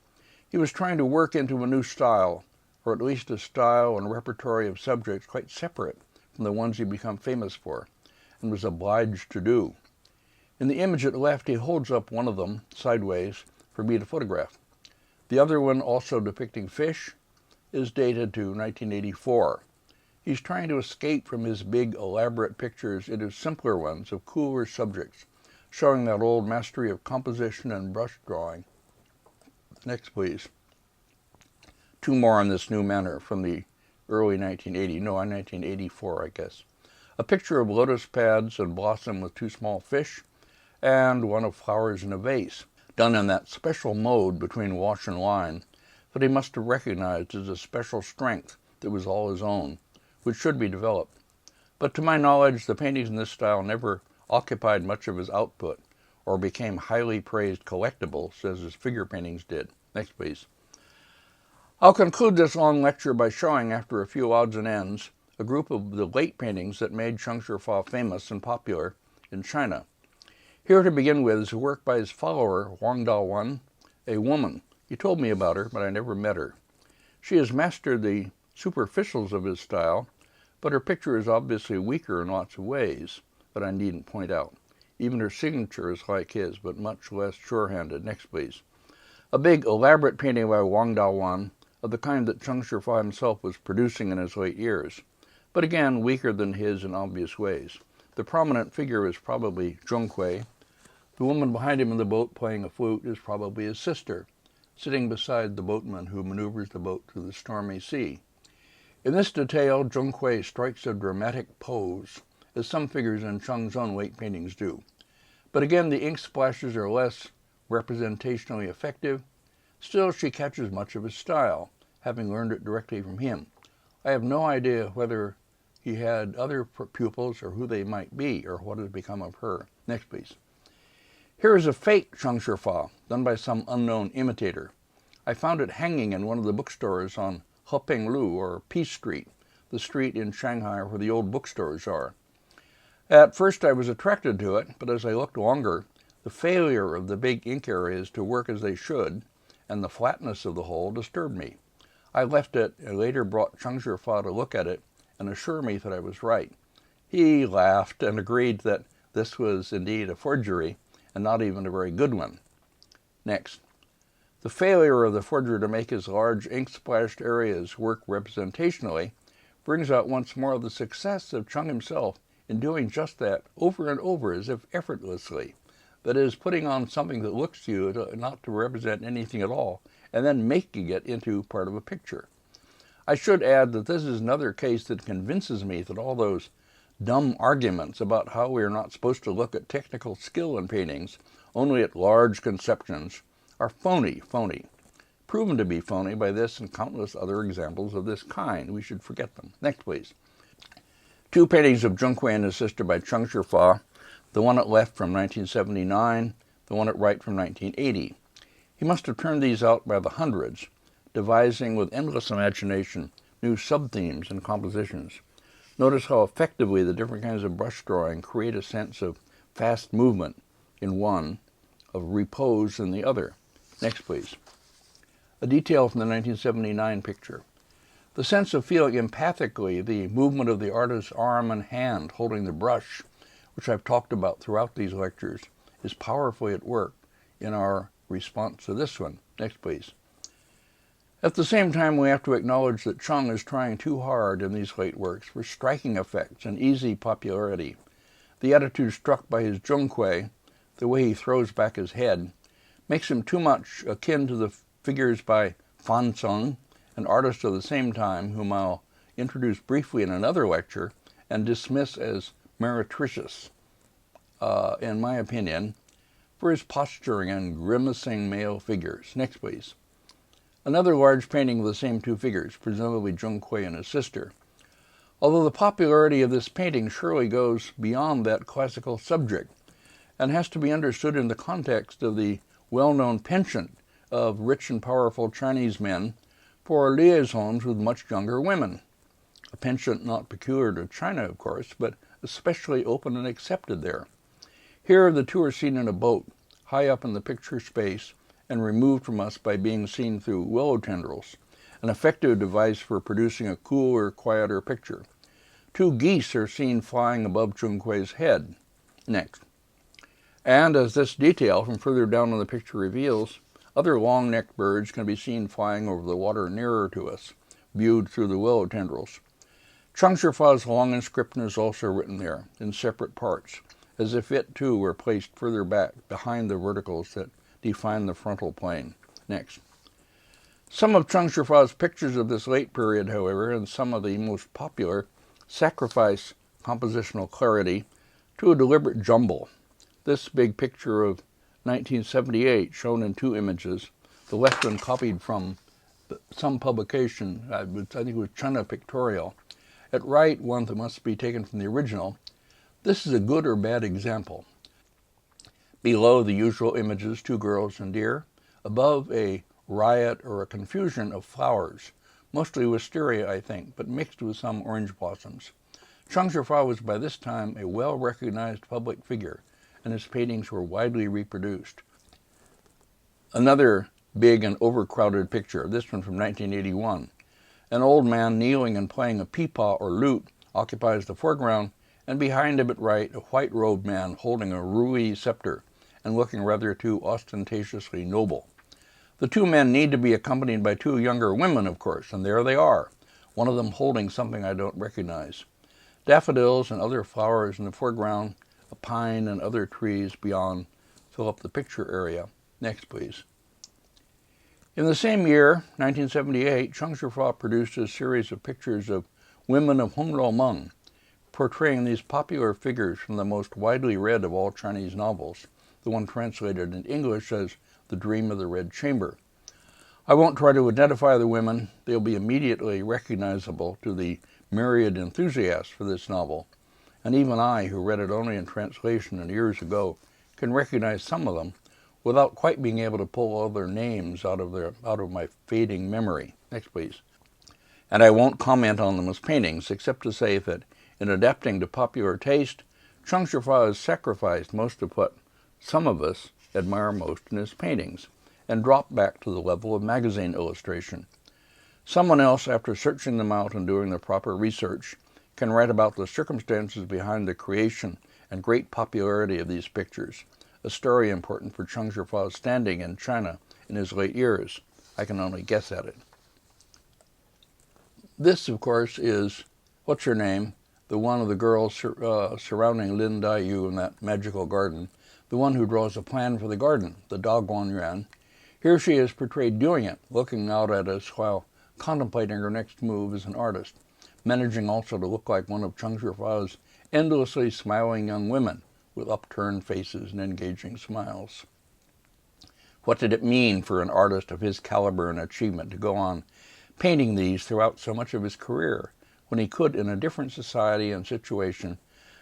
He was trying to work into a new style, or at least a style and repertory of subjects quite separate from the ones he'd become famous for, and was obliged to do. In the image at left, he holds up one of them, sideways, for me to photograph. The other one, also depicting fish, is dated to 1984. He's trying to escape from his big, elaborate pictures into simpler ones of cooler subjects, showing that old mastery of composition and brush drawing. Next, please. Two more in this new manner from the early 1984, I guess. A picture of lotus pads and blossom with two small fish, and one of flowers in a vase, done in that special mode between wash and line that he must have recognized as a special strength that was all his own, which should be developed. But to my knowledge, the paintings in this style never occupied much of his output, or became highly praised collectibles as his figure paintings did. Next, please. I'll conclude this long lecture by showing, after a few odds and ends, a group of the late paintings that made Cheng Shifa famous and popular in China. Here to begin with is a work by his follower, Wang Daowen, a woman. He told me about her, but I never met her. She has mastered the superficials of his style, but her picture is obviously weaker in lots of ways that I needn't point out. Even her signature is like his, but much less sure-handed. Next, please. A big, elaborate painting by Wang Daowen, of the kind that Cheng Shifa himself was producing in his late years, but again weaker than his in obvious ways. The prominent figure is probably Zhong. The woman behind him in the boat playing a flute is probably his sister, sitting beside the boatman who maneuvers the boat through the stormy sea. In this detail, Zhong strikes a dramatic pose, as some figures in Cheng's own late paintings do. But again, the ink splashes are less representationally effective. Still, she catches much of his style, having learned it directly from him. I have no idea whether he had other pupils or who they might be, or what has become of her. Next, please. Here is a fake Cheng Shifa, done by some unknown imitator. I found it hanging in one of the bookstores on Hepinglu, or Peace Street, the street in Shanghai where the old bookstores are. At first I was attracted to it, but as I looked longer, the failure of the big ink areas to work as they should, and the flatness of the whole, disturbed me. I left it and later brought Cheng Shifa to look at it and assure me that I was right. He laughed and agreed that this was indeed a forgery, and not even a very good one. Next. The failure of the forger to make his large ink-splashed areas work representationally brings out once more the success of Chung himself in doing just that over and over as if effortlessly. That is, putting on something that looks to you not to represent anything at all, and then making it into part of a picture. I should add that this is another case that convinces me that all those dumb arguments about how we are not supposed to look at technical skill in paintings, only at large conceptions, are phony, proven to be phony by this and countless other examples of this kind. We should forget them. Next, please. Two paintings of Zhong and his sister by Cheng Shifa, the one at left from 1979, the one at right from 1980. He must have turned these out by the hundreds, devising with endless imagination new sub-themes and compositions. Notice how effectively the different kinds of brush drawing create a sense of fast movement in one, of repose in the other. Next, please. A detail from the 1979 picture. The sense of feeling empathically the movement of the artist's arm and hand holding the brush, which I've talked about throughout these lectures, is powerfully at work in our response to this one. Next, please. At the same time, we have to acknowledge that Chung is trying too hard in these late works for striking effects and easy popularity. The attitude struck by his Zhong, the way he throws back his head, makes him too much akin to the figures by Fan Tsung, an artist of the same time whom I'll introduce briefly in another lecture and dismiss as meretricious, in my opinion, for his posturing and grimacing male figures. Next, please. Another large painting of the same two figures, presumably Zhong and his sister. Although the popularity of this painting surely goes beyond that classical subject and has to be understood in the context of the well-known penchant of rich and powerful Chinese men for liaisons with much younger women. A penchant not peculiar to China, of course, but especially open and accepted there. Here the two are seen in a boat, high up in the picture space, and removed from us by being seen through willow tendrils, an effective device for producing a cooler, quieter picture. Two geese are seen flying above Zhong head. Next. And as this detail from further down in the picture reveals, other long-necked birds can be seen flying over the water nearer to us, viewed through the willow tendrils. Cheng Shifa's long inscription is also written there, in separate parts, as if it too were placed further back behind the verticals that define the frontal plane. Next. Some of Cheng Shifa's pictures of this late period, however, and some of the most popular, sacrifice compositional clarity to a deliberate jumble. This big picture of 1978, shown in two images, the left one copied from some publication, I think it was China Pictorial. At right, one that must be taken from the original. This is a good or bad example. Below the usual images, two girls and deer. Above, a riot or a confusion of flowers, mostly wisteria, I think, but mixed with some orange blossoms. Cheng Shifa was by this time a well-recognized public figure, and his paintings were widely reproduced. Another big and overcrowded picture, this one from 1981. An old man kneeling and playing a peepaw or lute occupies the foreground, and behind him at right, a white-robed man holding a rui scepter and looking rather too ostentatiously noble. The two men need to be accompanied by two younger women, of course, and there they are, one of them holding something I don't recognize. Daffodils and other flowers in the foreground, a pine and other trees beyond fill up the picture area. Next, please. In the same year, 1978, Cheng Shifa produced a series of pictures of women of Honglomeng, portraying these popular figures from the most widely read of all Chinese novels, the one translated in English as The Dream of the Red Chamber. I won't try to identify the women. They'll be immediately recognizable to the myriad enthusiasts for this novel, and even I, who read it only in translation and years ago, can recognize some of them without quite being able to pull all their names out of my fading memory. Next, please. And I won't comment on them as paintings, except to say that in adapting to popular taste, Cheng Shifa has sacrificed most of what some of us admire most in his paintings, and dropped back to the level of magazine illustration. Someone else, after searching them out and doing the proper research, can write about the circumstances behind the creation and great popularity of these pictures, a story important for Cheng Shifa's standing in China in his late years. I can only guess at it. This, of course, is, what's her name, the one of the girls surrounding Lin Daiyu in that magical garden, the one who draws a plan for the garden, the Da Guanyuan. Here she is portrayed doing it, looking out at us while contemplating her next move as an artist, managing also to look like one of Cheng Shifa's endlessly smiling young women with upturned faces and engaging smiles. What did it mean for an artist of his caliber and achievement to go on painting these throughout so much of his career, when he could, in a different society and situation,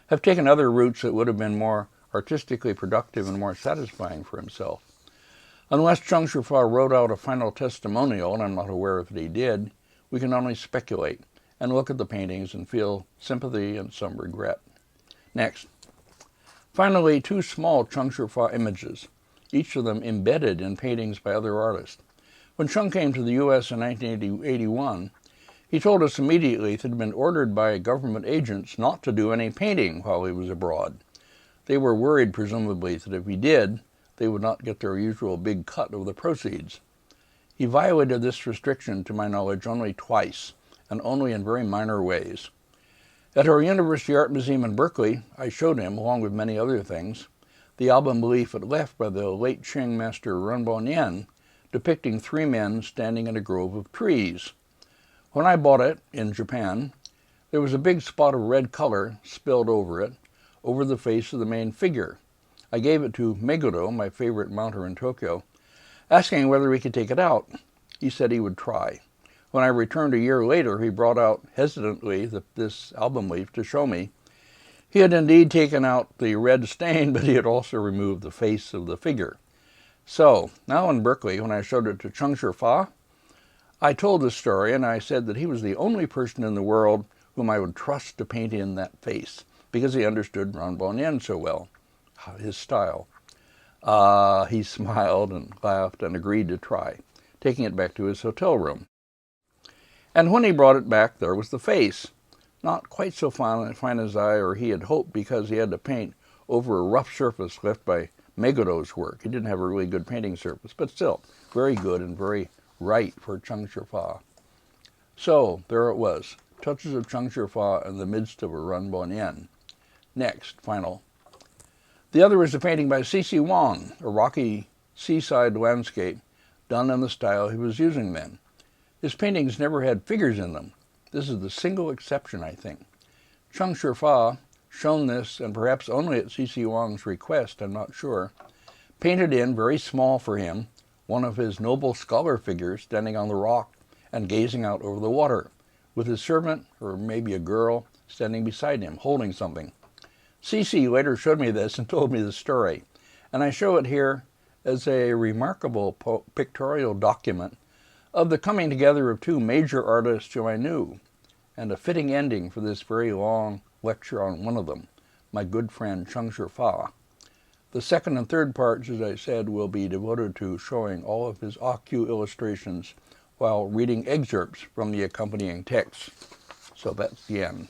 have taken other routes that would have been more artistically productive and more satisfying for himself? Unless Cheng Shifa wrote out a final testimonial, and I'm not aware that he did, we can only speculate and look at the paintings and feel sympathy and some regret. Next. Finally, two small Cheng Shifa images, each of them embedded in paintings by other artists. When Chung came to the U.S. in 1981, he told us immediately that he had been ordered by government agents not to do any painting while he was abroad. They were worried, presumably, that if he did, they would not get their usual big cut of the proceeds. He violated this restriction, to my knowledge, only twice, and only in very minor ways. At our University Art Museum in Berkeley, I showed him, along with many other things, the album leaf left by the late Qing master Ren Bonnian, depicting three men standing in a grove of trees. When I bought it in Japan, there was a big spot of red color spilled over it, over the face of the main figure. I gave it to Meguro, my favorite mounter in Tokyo, asking whether he could take it out. He said he would try. When I returned a year later, he brought out hesitantly this album leaf to show me. He had indeed taken out the red stain, but he had also removed the face of the figure. So, now in Berkeley, when I showed it to Cheng Shifa, I told the story, and I said that he was the only person in the world whom I would trust to paint in that face, because he understood Ren Bonnian so well, his style. He smiled and laughed and agreed to try, taking it back to his hotel room. And when he brought it back, there was the face, not quite so fine as I or he had hoped, because he had to paint over a rough surface left by Meguro's work. He didn't have a really good painting surface, but still very good and very right for Cheng Shifa. So there it was, touches of Cheng Shifa in the midst of a Ren Bonnian. Next, final. The other is a painting by C.C. Wang, a rocky seaside landscape done in the style he was using then. His paintings never had figures in them. This is the single exception, I think. Cheng Shifa, shown this, and perhaps only at C.C. Wang's request, I'm not sure, painted in, very small for him, one of his noble scholar figures standing on the rock and gazing out over the water, with his servant, or maybe a girl, standing beside him, holding something. C.C. later showed me this and told me the story, and I show it here as a remarkable pictorial document of the coming together of two major artists whom I knew, and a fitting ending for this very long lecture on one of them, my good friend Cheng Shifa. The second and third parts, as I said, will be devoted to showing all of his ocu illustrations while reading excerpts from the accompanying text. So that's the end.